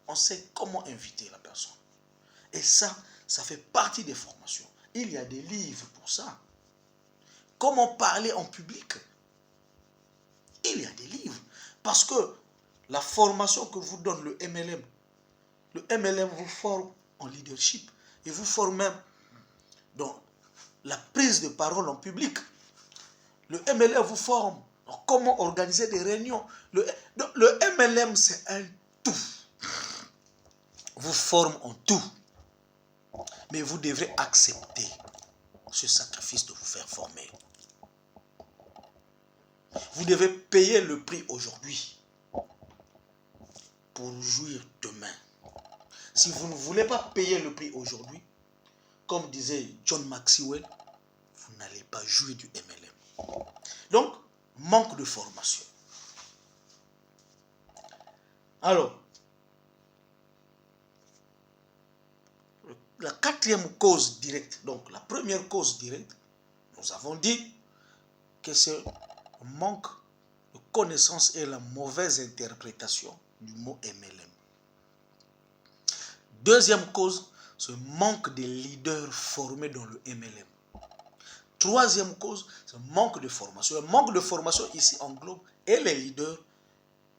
On sait comment inviter la personne. Et ça fait partie des formations. Il y a des livres pour ça. Comment parler en public? Il y a des livres. Parce que la formation que vous donne le MLM vous forme en leadership. Et vous forme même dans la prise de parole en public. Le MLM vous forme dans comment organiser des réunions. Le MLM, c'est un tout. Vous forme en tout. Mais vous devrez accepter ce sacrifice de vous faire former. Vous devez payer le prix aujourd'hui pour jouir demain. Si vous ne voulez pas payer le prix aujourd'hui, comme disait John Maxwell, vous n'allez pas jouir du MLM. Donc, manque de formation. Alors, la quatrième cause directe, donc la première cause directe, nous avons dit que c'est le manque de connaissance et la mauvaise interprétation du mot MLM. Deuxième cause, ce manque de leaders formés dans le MLM. Troisième cause, c'est le manque de formation. Le manque de formation ici englobe et les leaders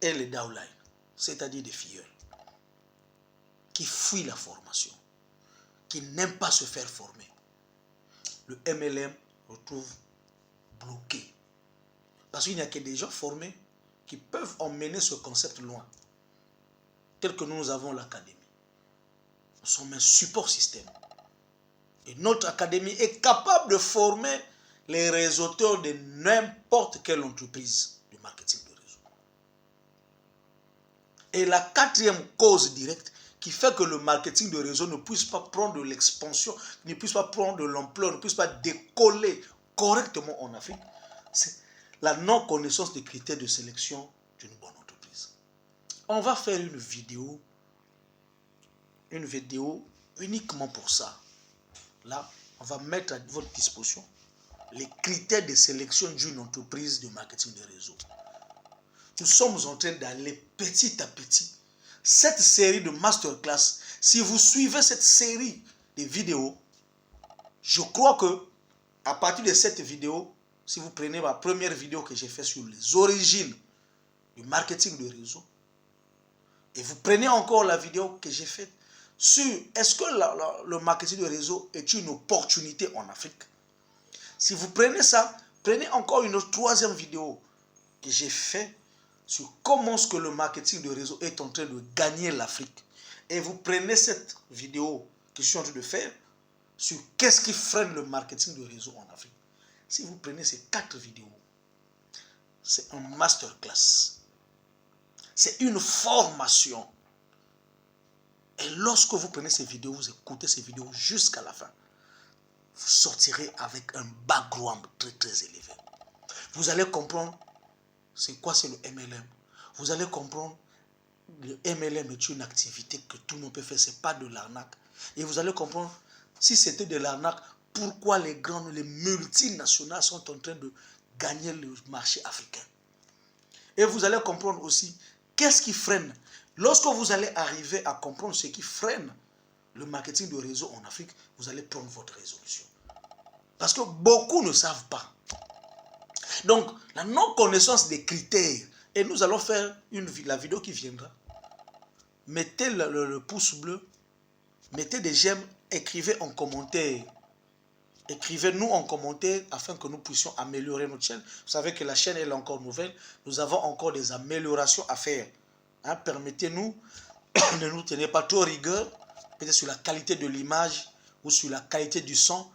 et les downlines, c'est-à-dire des filleuls, qui fuient la formation, qui n'aiment pas se faire former. Le MLM retrouve bloqué. Parce qu'il n'y a que des gens formés qui peuvent emmener ce concept loin. Tel que nous avons l'académie. Nous sommes un support système. Et notre académie est capable de former les réseauteurs de n'importe quelle entreprise de marketing de réseau. Et la quatrième cause directe, qui fait que le marketing de réseau ne puisse pas prendre de l'expansion, ne puisse pas prendre de l'ampleur, ne puisse pas décoller correctement en Afrique, c'est la non-connaissance des critères de sélection d'une bonne entreprise. On va faire une vidéo uniquement pour ça. Là, on va mettre à votre disposition les critères de sélection d'une entreprise de marketing de réseau. Nous sommes en train d'aller petit à petit. Cette série de masterclass, si vous suivez cette série de vidéos, je crois que à partir de cette vidéo, si vous prenez ma première vidéo que j'ai faite sur les origines du marketing de réseau, et vous prenez encore la vidéo que j'ai faite sur est-ce que le marketing de réseau est une opportunité en Afrique. Si vous prenez ça, prenez encore une troisième vidéo que j'ai faite sur comment est-ce que le marketing de réseau est en train de gagner l'Afrique. Et vous prenez cette vidéo que je suis en train de faire sur qu'est-ce qui freine le marketing de réseau en Afrique. Si vous prenez ces 4 vidéos, c'est un masterclass. C'est une formation. Et lorsque vous prenez ces vidéos, vous écoutez ces vidéos jusqu'à la fin, vous sortirez avec un background très très élevé. Vous allez comprendre c'est quoi c'est le MLM. Vous allez comprendre le MLM est une activité que tout le monde peut faire, ce n'est pas de l'arnaque. Et vous allez comprendre, si c'était de l'arnaque, pourquoi les multinationales sont en train de gagner le marché africain. Et vous allez comprendre aussi, qu'est-ce qui freine. Lorsque vous allez arriver à comprendre ce qui freine le marketing de réseau en Afrique, vous allez prendre votre résolution. Parce que beaucoup ne savent pas. Donc, la non-connaissance des critères, et nous allons faire la vidéo qui viendra. Mettez le pouce bleu, mettez des j'aime, écrivez en commentaire. Écrivez-nous en commentaire afin que nous puissions améliorer notre chaîne. Vous savez que la chaîne est encore nouvelle. Nous avons encore des améliorations à faire. Hein, permettez-nous, ne nous tenez pas trop rigueur, peut-être sur la qualité de l'image ou sur la qualité du son.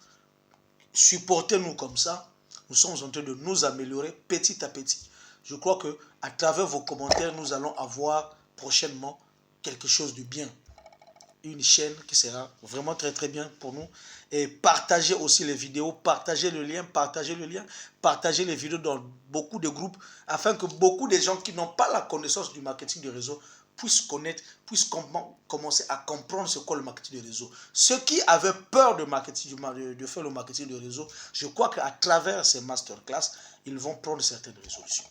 Supportez-nous comme ça. Nous sommes en train de nous améliorer petit à petit. Je crois qu'à travers vos commentaires, nous allons avoir prochainement quelque chose de bien. Une chaîne qui sera vraiment très très bien pour nous. Et partagez aussi les vidéos, partagez le lien, partagez les vidéos dans beaucoup de groupes afin que beaucoup de gens qui n'ont pas la connaissance du marketing de réseau puissent connaître, puissent commencer à comprendre ce qu'est le marketing de réseau. Ceux qui avaient peur de faire le marketing de réseau, je crois qu'à travers ces masterclass, ils vont prendre certaines résolutions.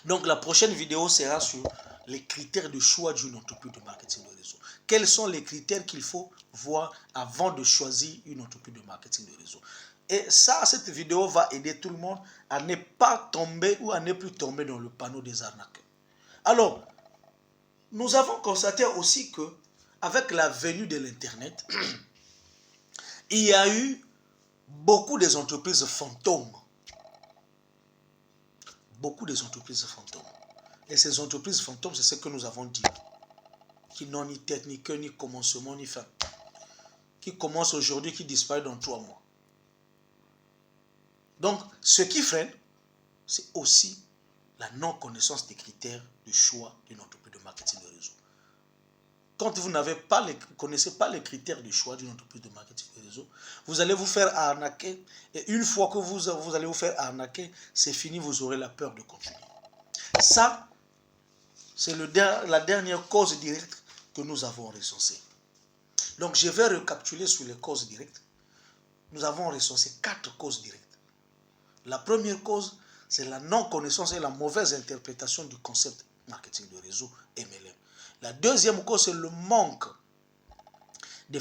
Donc la prochaine vidéo sera sur les critères de choix d'une entreprise de marketing de réseau. Quels sont les critères qu'il faut voir avant de choisir une entreprise de marketing de réseau. Et ça, cette vidéo va aider tout le monde à ne pas tomber ou à ne plus tomber dans le panneau des arnaqueurs. Alors, nous avons constaté aussi que avec la venue de l'Internet, il y a eu beaucoup des entreprises fantômes. Beaucoup des entreprises fantômes. Et ces entreprises fantômes, c'est ce que nous avons dit, qui n'ont ni tête, ni queue, ni commencement, ni fin. Qui commencent aujourd'hui, qui disparaissent dans 3 mois. Donc, ce qui freine, c'est aussi la non-connaissance des critères de choix d'une entreprise de marketing de réseau. Quand vous ne connaissez pas les critères de choix d'une entreprise de marketing de réseau, vous allez vous faire arnaquer. Et une fois que vous allez vous faire arnaquer, c'est fini, vous aurez la peur de continuer. Ça, c'est la dernière cause directe que nous avons recensée. Donc, je vais récapituler sur les causes directes. Nous avons recensé 4 causes directes. La première cause, c'est la non-connaissance et la mauvaise interprétation du concept marketing de réseau MLM. La deuxième cause, c'est le manque des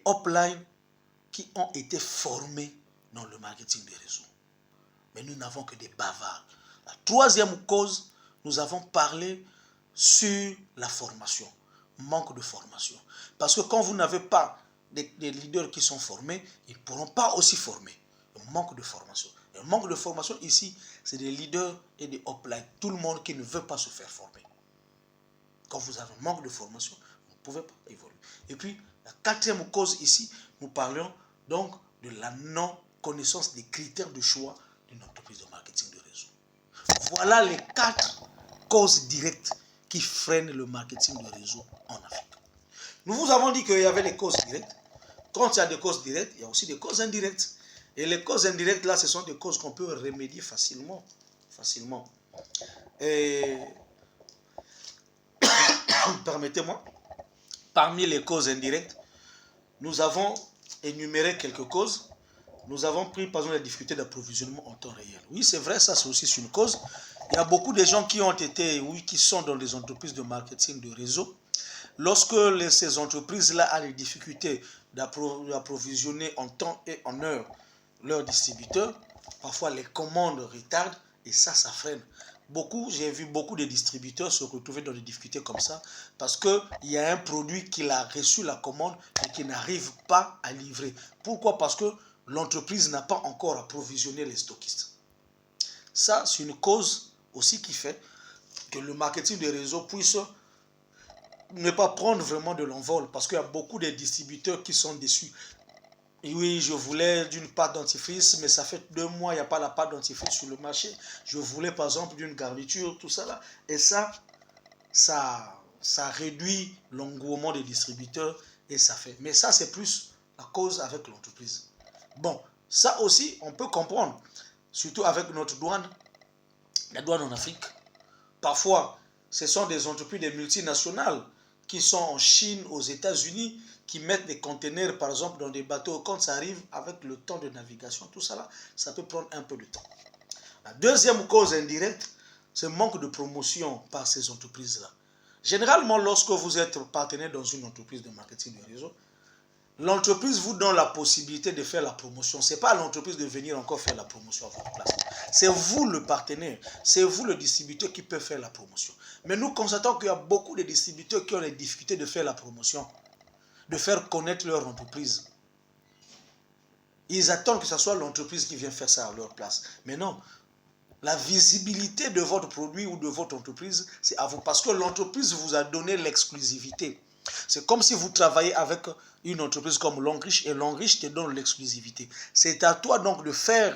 uplines qui ont été formés dans le marketing de réseau. Mais nous n'avons que des bavards. La troisième cause, nous avons parlé sur la formation. Manque de formation. Parce que quand vous n'avez pas des leaders qui sont formés, ils ne pourront pas aussi former. Un manque de formation. Et un manque de formation ici, c'est des leaders et des uplines. Tout le monde qui ne veut pas se faire former. Quand vous avez un manque de formation, vous ne pouvez pas évoluer. Et puis, la quatrième cause ici, nous parlons donc de la non-connaissance des critères de choix d'une entreprise de marketing de réseau. Voilà les 4 causes directes qui freinent le marketing de réseau en Afrique. Nous vous avons dit qu'il y avait les causes directes. Quand il y a des causes directes, il y a aussi des causes indirectes. Et les causes indirectes, là, ce sont des causes qu'on peut remédier facilement. Et permettez-moi, parmi les causes indirectes, nous avons énuméré quelques causes. Nous avons pris, par exemple, la difficulté d'approvisionnement en temps réel. Oui, c'est vrai, ça c'est aussi une cause. Il y a beaucoup de gens qui ont été, qui sont dans les entreprises de marketing de réseau. Lorsque ces entreprises-là ont des difficultés d'approvisionner en temps et en heure leurs distributeurs, parfois les commandes retardent et ça freine. J'ai vu beaucoup de distributeurs se retrouver dans des difficultés comme ça parce qu'il y a un produit qu'il a reçu la commande et qui n'arrive pas à livrer. Pourquoi? Parce que l'entreprise n'a pas encore approvisionné les stockistes. Ça, c'est une cause aussi qui fait que le marketing des réseaux puisse ne pas prendre vraiment de l'envol parce qu'il y a beaucoup de distributeurs qui sont déçus. Et oui, je voulais d'une pâte dentifrice, mais ça fait 2 mois, il n'y a pas la pâte dentifrice sur le marché. Je voulais par exemple d'une garniture, tout ça là. Et ça réduit l'engouement des distributeurs et ça fait. Mais ça, c'est plus la cause avec l'entreprise. Bon, ça aussi, on peut comprendre, surtout avec notre douane, la douane en Afrique. Parfois, ce sont des entreprises, des multinationales qui sont en Chine, aux États-Unis, qui mettent des conteneurs, par exemple, dans des bateaux. Quand ça arrive, avec le temps de navigation, tout ça là, ça peut prendre un peu de temps. La deuxième cause indirecte, c'est le manque de promotion par ces entreprises-là. Généralement, lorsque vous êtes partenaire dans une entreprise de marketing de réseau, l'entreprise vous donne la possibilité de faire la promotion. Ce n'est pas à l'entreprise de venir encore faire la promotion à votre place. C'est vous le partenaire, c'est vous le distributeur qui peut faire la promotion. Mais nous constatons qu'il y a beaucoup de distributeurs qui ont des difficultés de faire la promotion, de faire connaître leur entreprise. Ils attendent que ce soit l'entreprise qui vienne faire ça à leur place. Mais non, la visibilité de votre produit ou de votre entreprise, c'est à vous. Parce que l'entreprise vous a donné l'exclusivité. C'est comme si vous travaillez avec une entreprise comme Longrich et Longrich te donne l'exclusivité. C'est à toi donc de faire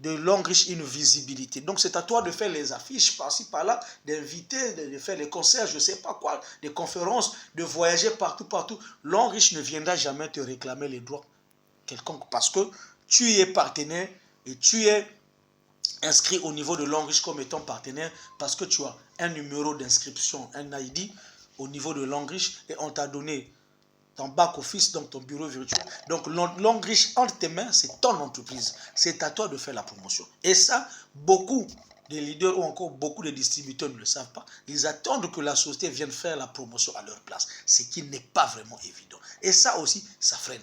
de Longrich une visibilité. Donc c'est à toi de faire les affiches par-ci par-là, d'inviter, de faire les concerts, je ne sais pas quoi, des conférences, de voyager partout. Longrich ne viendra jamais te réclamer les droits quelconques parce que tu es partenaire et tu es inscrit au niveau de Longrich comme étant partenaire parce que tu as un numéro d'inscription, un ID au niveau de Longrich et on t'a donné ton back-office, donc ton bureau virtuel. Donc Longrich entre tes mains, c'est ton entreprise. C'est à toi de faire la promotion. Et ça, beaucoup de leaders ou encore beaucoup de distributeurs ne le savent pas. Ils attendent que la société vienne faire la promotion à leur place, ce qui n'est pas vraiment évident. Et ça aussi, ça freine.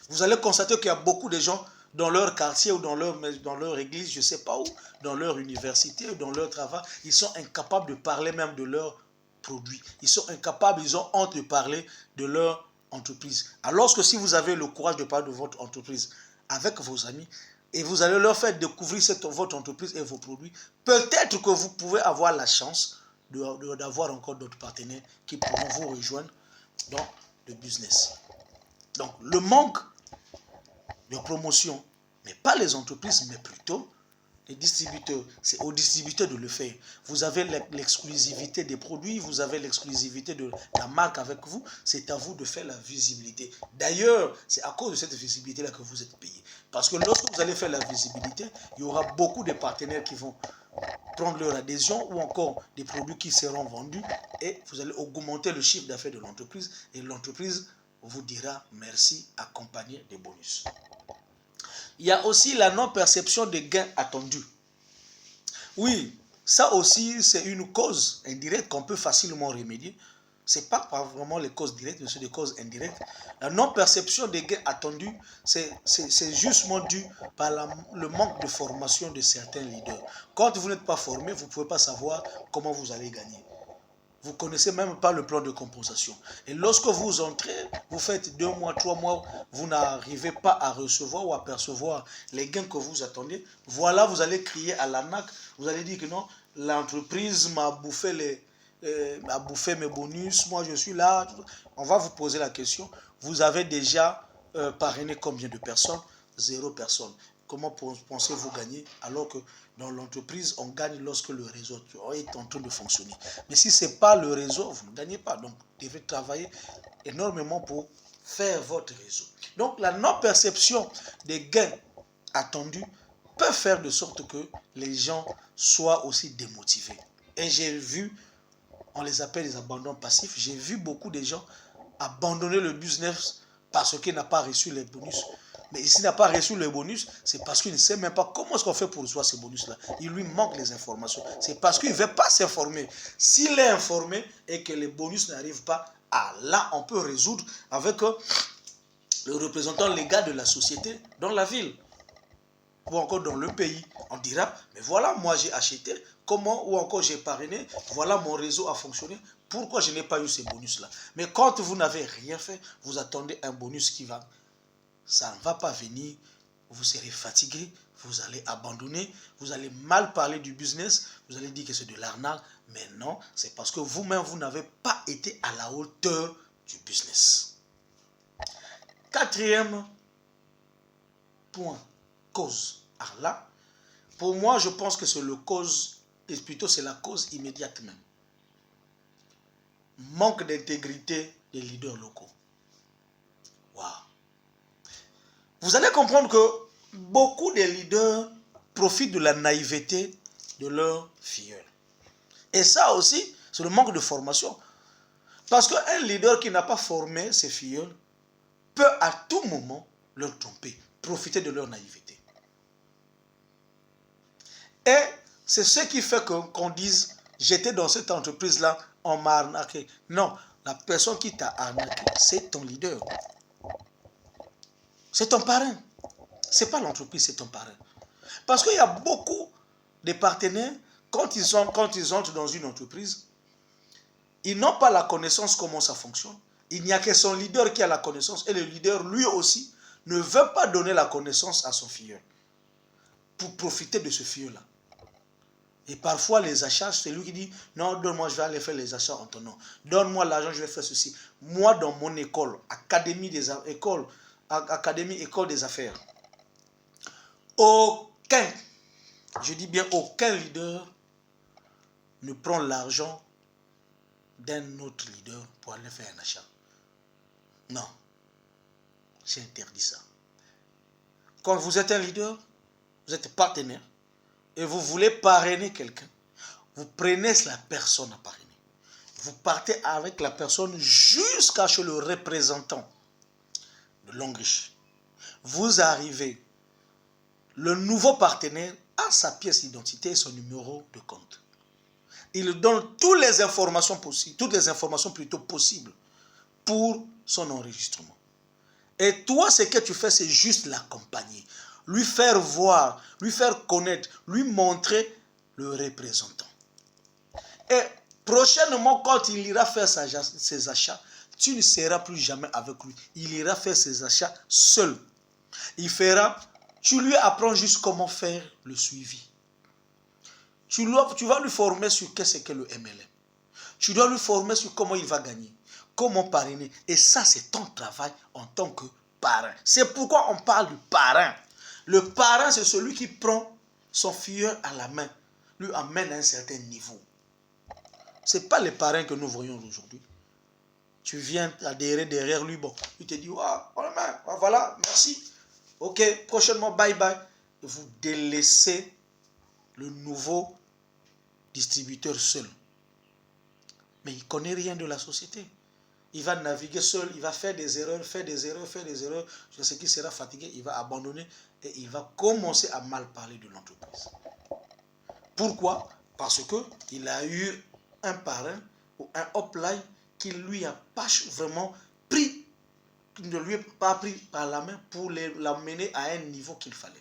Vous allez constater qu'il y a beaucoup de gens dans leur quartier ou dans leur église, je ne sais pas où, dans leur université ou dans leur travail, ils sont incapables de parler même de leur produits. Ils sont incapables, ils ont honte de parler de leur entreprise. Alors que si vous avez le courage de parler de votre entreprise avec vos amis et vous allez leur faire découvrir votre entreprise et vos produits, peut-être que vous pouvez avoir la chance d'avoir encore d'autres partenaires qui pourront vous rejoindre dans le business. Donc, le manque de promotion n'est pas les entreprises, mais plutôt les distributeurs. C'est aux distributeurs de le faire. Vous avez l'exclusivité des produits, vous avez l'exclusivité de la marque avec vous. C'est à vous de faire la visibilité. D'ailleurs, c'est à cause de cette visibilité-là que vous êtes payé. Parce que lorsque vous allez faire la visibilité, il y aura beaucoup de partenaires qui vont prendre leur adhésion ou encore des produits qui seront vendus et vous allez augmenter le chiffre d'affaires de l'entreprise et l'entreprise vous dira merci accompagné des bonus. Il y a aussi la non-perception des gains attendus. Oui, ça aussi, c'est une cause indirecte qu'on peut facilement remédier. Ce n'est pas vraiment les causes directes, mais c'est des causes indirectes. La non-perception des gains attendus, c'est justement dû par le manque de formation de certains leaders. Quand vous n'êtes pas formé, vous ne pouvez pas savoir comment vous allez gagner. Vous ne connaissez même pas le plan de compensation. Et lorsque vous entrez, vous faites 2 mois, 3 mois, vous n'arrivez pas à recevoir ou à percevoir les gains que vous attendez. Voilà, vous allez crier à l'ANAC. Vous allez dire que non, l'entreprise m'a bouffé mes bonus, moi je suis là. On va vous poser la question. Vous avez déjà parrainé combien de personnes? 0 personne. comment pensez-vous gagner alors que dans l'entreprise, on gagne lorsque le réseau est en train de fonctionner. Mais si ce n'est pas le réseau, vous ne gagnez pas. Donc, vous devez travailler énormément pour faire votre réseau. Donc, la non-perception des gains attendus peut faire de sorte que les gens soient aussi démotivés. Et j'ai vu, on les appelle les abandons passifs, j'ai vu beaucoup de gens abandonner le business parce qu'il n'a pas reçu les bonus. Mais s'il n'a pas reçu le bonus, c'est parce qu'il ne sait même pas comment est-ce qu'on fait pour recevoir ces bonus-là. Il lui manque les informations. C'est parce qu'il ne veut pas s'informer. S'il est informé et que les bonus n'arrivent pas, là, on peut résoudre avec le représentant légal de la société dans la ville ou encore dans le pays. On dira, mais voilà, moi j'ai acheté, comment, ou encore j'ai parrainé, voilà mon réseau a fonctionné, pourquoi je n'ai pas eu ces bonus-là? Mais quand vous n'avez rien fait, vous attendez un bonus qui va, ça ne va pas venir, vous serez fatigué, vous allez abandonner, vous allez mal parler du business, vous allez dire que c'est de l'arnaque, mais non, c'est parce que vous-même, vous n'avez pas été à la hauteur du business. Quatrième point, cause. Alors là, pour moi, je pense que c'est le cause, et plutôt c'est la cause immédiate même. Manque d'intégrité des leaders locaux. Waouh. Vous allez comprendre que beaucoup de leaders profitent de la naïveté de leurs filleuls. Et ça aussi, c'est le manque de formation. Parce qu'un leader qui n'a pas formé ses filleuls peut à tout moment leur tromper, profiter de leur naïveté. Et c'est ce qui fait qu'on dise, j'étais dans cette entreprise-là, on m'a arnaqué. Non, la personne qui t'a arnaqué, c'est ton leader. C'est ton parrain. Ce n'est pas l'entreprise, c'est ton parrain. Parce qu'il y a beaucoup de partenaires, quand ils entrent dans une entreprise, ils n'ont pas la connaissance comment ça fonctionne. Il n'y a que son leader qui a la connaissance. Et le leader, lui aussi, ne veut pas donner la connaissance à son filleul pour profiter de ce filleul-là. Et parfois, les achats, c'est lui qui dit, non, donne-moi, je vais aller faire les achats en ton nom. Donne-moi l'argent, je vais faire ceci. Moi, dans mon école, école des affaires, aucun, je dis bien aucun leader ne prend l'argent d'un autre leader pour aller faire un achat. Non, j'ai interdit ça. Quand vous êtes un leader, vous êtes partenaire, et vous voulez parrainer quelqu'un, vous prenez la personne à parrainer. Vous partez avec la personne jusqu'à chez le représentant de Longriche. Vous arrivez, le nouveau partenaire a sa pièce d'identité et son numéro de compte. Il donne toutes les informations possibles, plutôt possibles pour son enregistrement. Et toi, ce que tu fais, c'est juste l'accompagner. Lui faire voir, lui faire connaître, lui montrer le représentant. Et prochainement, quand il ira faire ses achats, tu ne seras plus jamais avec lui. Il ira faire ses achats seul. Tu lui apprends juste comment faire le suivi. Tu vas lui former sur qu'est-ce que le MLM. Tu dois lui former sur comment il va gagner, comment parrainer. Et ça, c'est ton travail en tant que parrain. C'est pourquoi on parle du parrain. Le parrain, c'est celui qui prend son filleul à la main, lui amène à un certain niveau. Ce n'est pas les parrains que nous voyons aujourd'hui. Tu viens adhérer derrière lui, bon, il te dit, voilà, merci. Ok, prochainement, bye bye. Et vous délaissez le nouveau distributeur seul. Mais il ne connaît rien de la société. Il va naviguer seul, il va faire des erreurs, jusqu'à ce qu'il sera fatigué, il va abandonner et il va commencer à mal parler de l'entreprise. Pourquoi? Parce qu'il a eu un parrain ou un upline qui lui a pas vraiment pris, qui ne lui a pas pris par la main pour l'amener à un niveau qu'il fallait.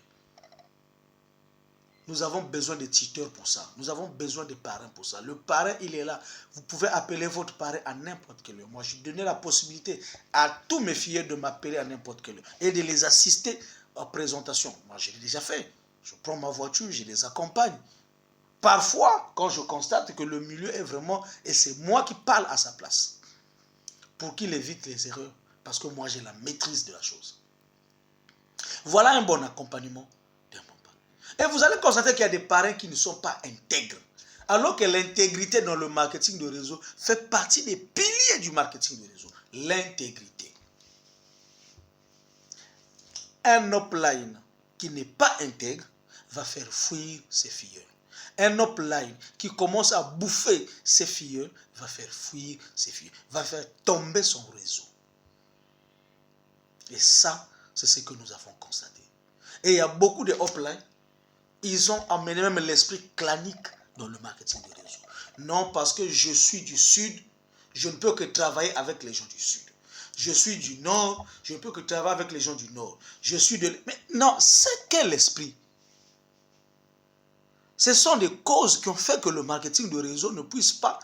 Nous avons besoin de tuteurs pour ça. Nous avons besoin de parrains pour ça. Le parrain, il est là. Vous pouvez appeler votre parrain à n'importe quelle heure. Moi, je donnais la possibilité à tous mes filles de m'appeler à n'importe quelle heure et de les assister en présentation. Moi, je l'ai déjà fait. Je prends ma voiture, je les accompagne. Parfois, quand je constate que le milieu est vraiment... Et c'est moi qui parle à sa place. Pour qu'il évite les erreurs. Parce que moi, j'ai la maîtrise de la chose. Voilà un bon accompagnement Et vous allez constater qu'il y a des parrains qui ne sont pas intègres. Alors que l'intégrité dans le marketing de réseau fait partie des piliers du marketing de réseau. L'intégrité. Un upline qui n'est pas intègre va faire fuir ses filleuls. Un upline qui commence à bouffer ses filleuls va faire fuir ses filleuls, va faire tomber son réseau. Et ça, c'est ce que nous avons constaté. Et il y a beaucoup de uplines, ils ont amené même l'esprit clanique dans le marketing de réseau. Non, parce que je suis du Sud, je ne peux que travailler avec les gens du Sud. Je suis du Nord, je ne peux que travailler avec les gens du Nord. Je suis de... Mais non, c'est quel esprit? Ce sont des causes qui ont fait que le marketing de réseau ne puisse pas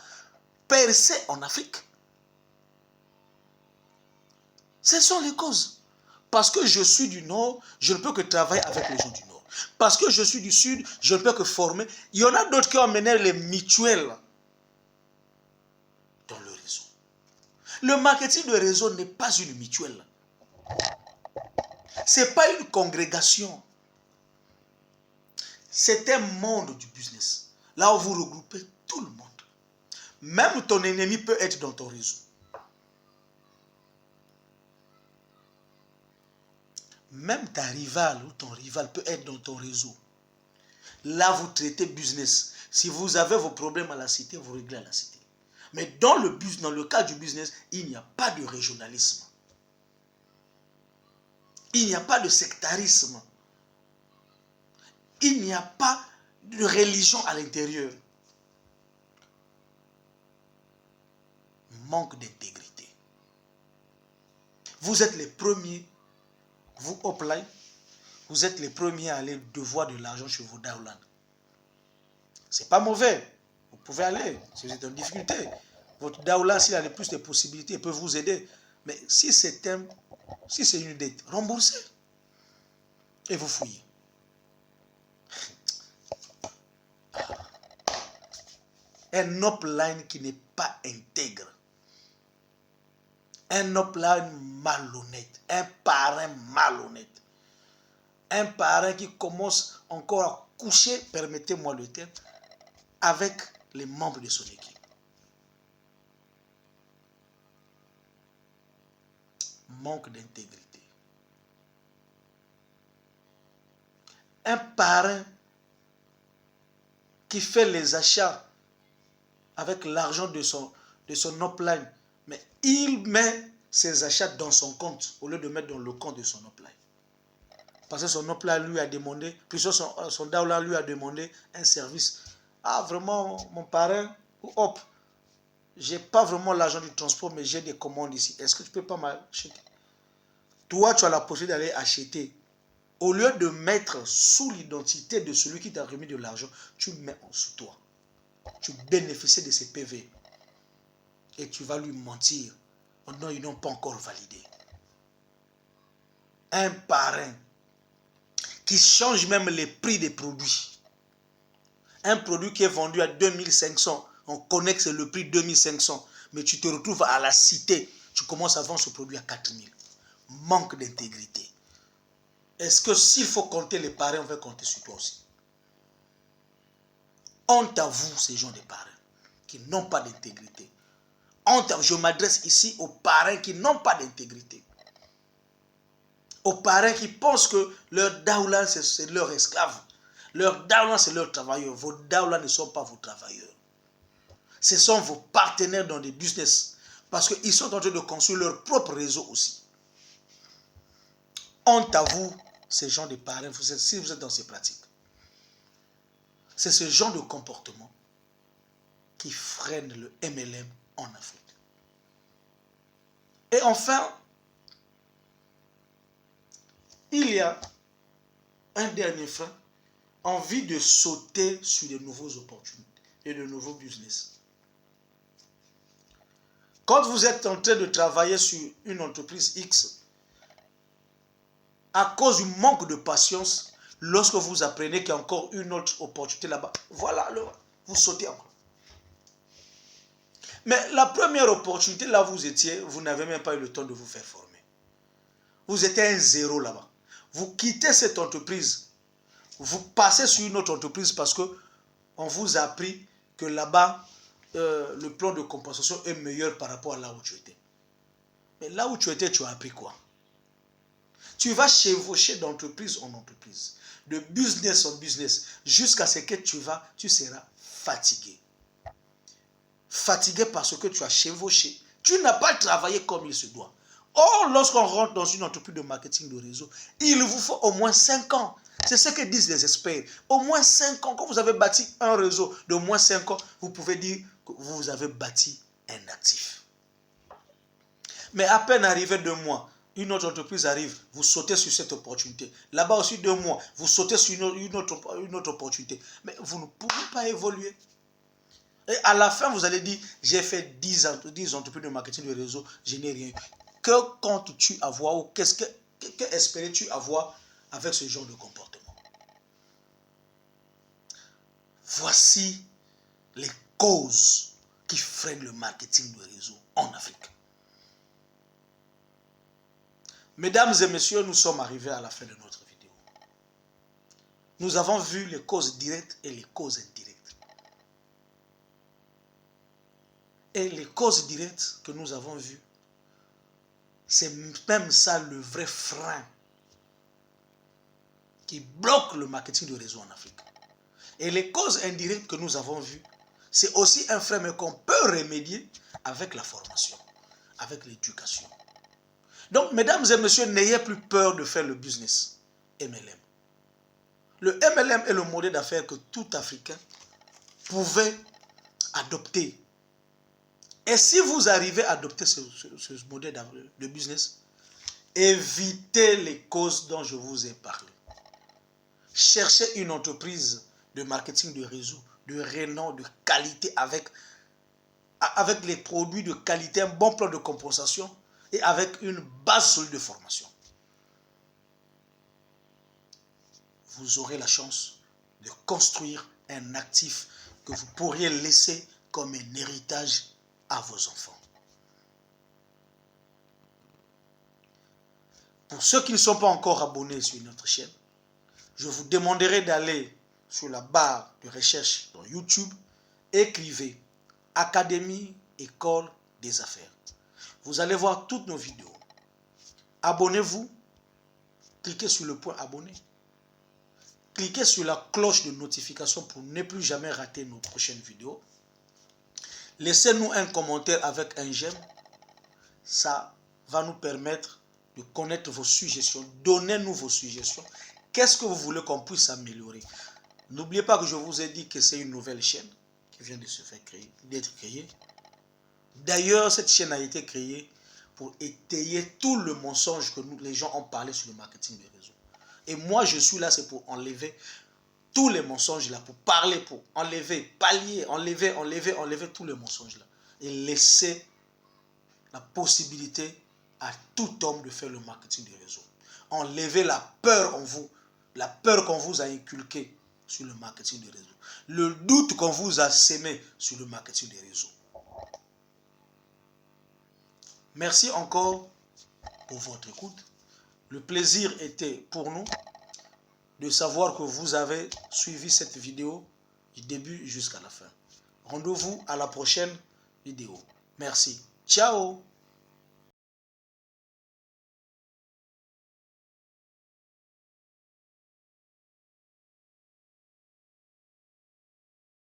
percer en Afrique. Ce sont les causes. Parce que je suis du Nord, je ne peux que travailler avec les gens du Nord. Parce que je suis du Sud, je ne peux que former. Il y en a d'autres qui ont amené les mutuelles dans le réseau. Le marketing de réseau n'est pas une mutuelle. Ce n'est pas une congrégation. C'est un monde du business. Là où vous regroupez tout le monde. Même ton ennemi peut être dans ton réseau. Même ta rivale ou ton rival peut être dans ton réseau. Là, vous traitez business. Si vous avez vos problèmes à la cité, vous réglez à la cité. Mais dans le cas du business, il n'y a pas de régionalisme. Il n'y a pas de sectarisme. Il n'y a pas de religion à l'intérieur. Manque d'intégrité. Vous êtes les premiers, vous upline, vous êtes les premiers à aller devoir de l'argent chez vos downline. C'est pas mauvais. Vous pouvez aller si vous êtes en difficulté. Votre downline, s'il a le plus de possibilités, il peut vous aider. Mais si c'est une dette, remboursez. Et vous fouillez. Un upline qui n'est pas intègre. Un upline malhonnête. Un parrain malhonnête. Un parrain qui commence encore à coucher, permettez-moi le terme, avec les membres de son équipe. Manque d'intégrité. Un parrain qui fait les achats avec l'argent de son upline, mais il met ses achats dans son compte au lieu de mettre dans le compte de son upline. Parce que son upline lui a demandé, plutôt son downline lui a demandé un service. Ah, vraiment, mon parrain, ou hop, j'ai pas vraiment l'argent du transport, mais j'ai des commandes ici. Est-ce que tu peux pas m'acheter? Toi, tu as la possibilité d'aller acheter. Au lieu de mettre sous l'identité de celui qui t'a remis de l'argent, tu mets sous toi. Tu bénéficies de ces PV. Et tu vas lui mentir. Oh non, ils n'ont pas encore validé. Un parrain qui change même les prix des produits. Un produit qui est vendu à 2500, on connaît que c'est le prix 2500, mais tu te retrouves à la cité, tu commences à vendre ce produit à 4000. Manque d'intégrité. Est-ce que s'il faut compter les parrains, on va compter sur toi aussi? Honte à vous, ces gens de parrains, qui n'ont pas d'intégrité. Honte à vous, je m'adresse ici aux parrains qui n'ont pas d'intégrité. Aux parrains qui pensent que leur downline, c'est leur esclave. Leur downline, c'est leur travailleur. Vos downline ne sont pas vos travailleurs. Ce sont vos partenaires dans des business. Parce qu'ils sont en train de construire leur propre réseau aussi. Honte à vous, ces gens de parrains, si vous êtes dans ces pratiques. C'est ce genre de comportement qui freine le MLM en Afrique. Et enfin, il y a un dernier frein, envie de sauter sur de nouvelles opportunités et de nouveaux business. Quand vous êtes en train de travailler sur une entreprise X, à cause du manque de patience, lorsque vous apprenez qu'il y a encore une autre opportunité là-bas, voilà, vous sautez encore. Mais la première opportunité, là vous étiez, vous n'avez même pas eu le temps de vous faire former. Vous étiez un zéro là-bas. Vous quittez cette entreprise. vous passez sur une autre entreprise parce que on vous a appris que là-bas, le plan de compensation est meilleur par rapport à là où tu étais. Mais là où tu étais, tu as appris quoi? Tu vas chevaucher d'entreprise en entreprise, de business en business, jusqu'à ce que tu seras fatigué. Fatigué parce que tu as chevauché. Tu n'as pas travaillé comme il se doit. Or, lorsqu'on rentre dans une entreprise de marketing de réseau, il vous faut au moins 5 ans. C'est ce que disent les experts. Au moins 5 ans. Quand vous avez bâti un réseau de moins 5 ans, vous pouvez dire que vous avez bâti un actif. Mais à peine arrivé 2 mois, une autre entreprise arrive, vous sautez sur cette opportunité. Là-bas aussi 2 mois, vous sautez sur une autre opportunité. Mais vous ne pouvez pas évoluer. Et à la fin, vous allez dire, j'ai fait 10 entreprises de marketing de réseau, je n'ai rien. Que comptes-tu avoir ou que espérais-tu avoir avec ce genre de comportement? Voici les causes qui freinent le marketing de réseau en Afrique. Mesdames et messieurs, nous sommes arrivés à la fin de notre vidéo. Nous avons vu les causes directes et les causes indirectes. Et les causes directes que nous avons vues, c'est même ça le vrai frein qui bloque le marketing de réseau en Afrique. Et les causes indirectes que nous avons vues, c'est aussi un frein mais qu'on peut remédier avec la formation, avec l'éducation. Donc, mesdames et messieurs, n'ayez plus peur de faire le business MLM. Le MLM est le modèle d'affaires que tout Africain pouvait adopter. Et si vous arrivez à adopter ce modèle de business, évitez les causes dont je vous ai parlé. Cherchez une entreprise de marketing de réseau, de renom, de qualité, avec les produits de qualité, un bon plan de compensation et avec une base solide de formation. Vous aurez la chance de construire un actif que vous pourriez laisser comme un héritage à vos enfants. Pour ceux qui ne sont pas encore abonnés sur notre chaîne, je vous demanderai d'aller sur la barre de recherche dans YouTube, écrivez Académie École des Affaires. Vous allez voir toutes nos vidéos. Abonnez-vous, cliquez sur le point abonner. Cliquez sur la cloche de notification pour ne plus jamais rater nos prochaines vidéos. Laissez-nous un commentaire avec un j'aime. Ça va nous permettre de connaître vos suggestions. Donnez-nous vos suggestions. Qu'est-ce que vous voulez qu'on puisse améliorer? N'oubliez pas que je vous ai dit que c'est une nouvelle chaîne qui vient de se faire d'être créée. D'ailleurs, cette chaîne a été créée pour étayer tout le mensonge que les gens ont parlé sur le marketing de réseau. Et moi, je suis là, c'est pour enlever tous les mensonges là, pour parler, pour enlever, pallier, enlever tous les mensonges là. Et laisser la possibilité à tout homme de faire le marketing de réseau. Enlever la peur en vous, la peur qu'on vous a inculquée sur le marketing de réseau. Le doute qu'on vous a sémé sur le marketing de réseau. Merci encore pour votre écoute. Le plaisir était pour nous de savoir que vous avez suivi cette vidéo du début jusqu'à la fin. Rendez-vous à la prochaine vidéo. Merci. Ciao.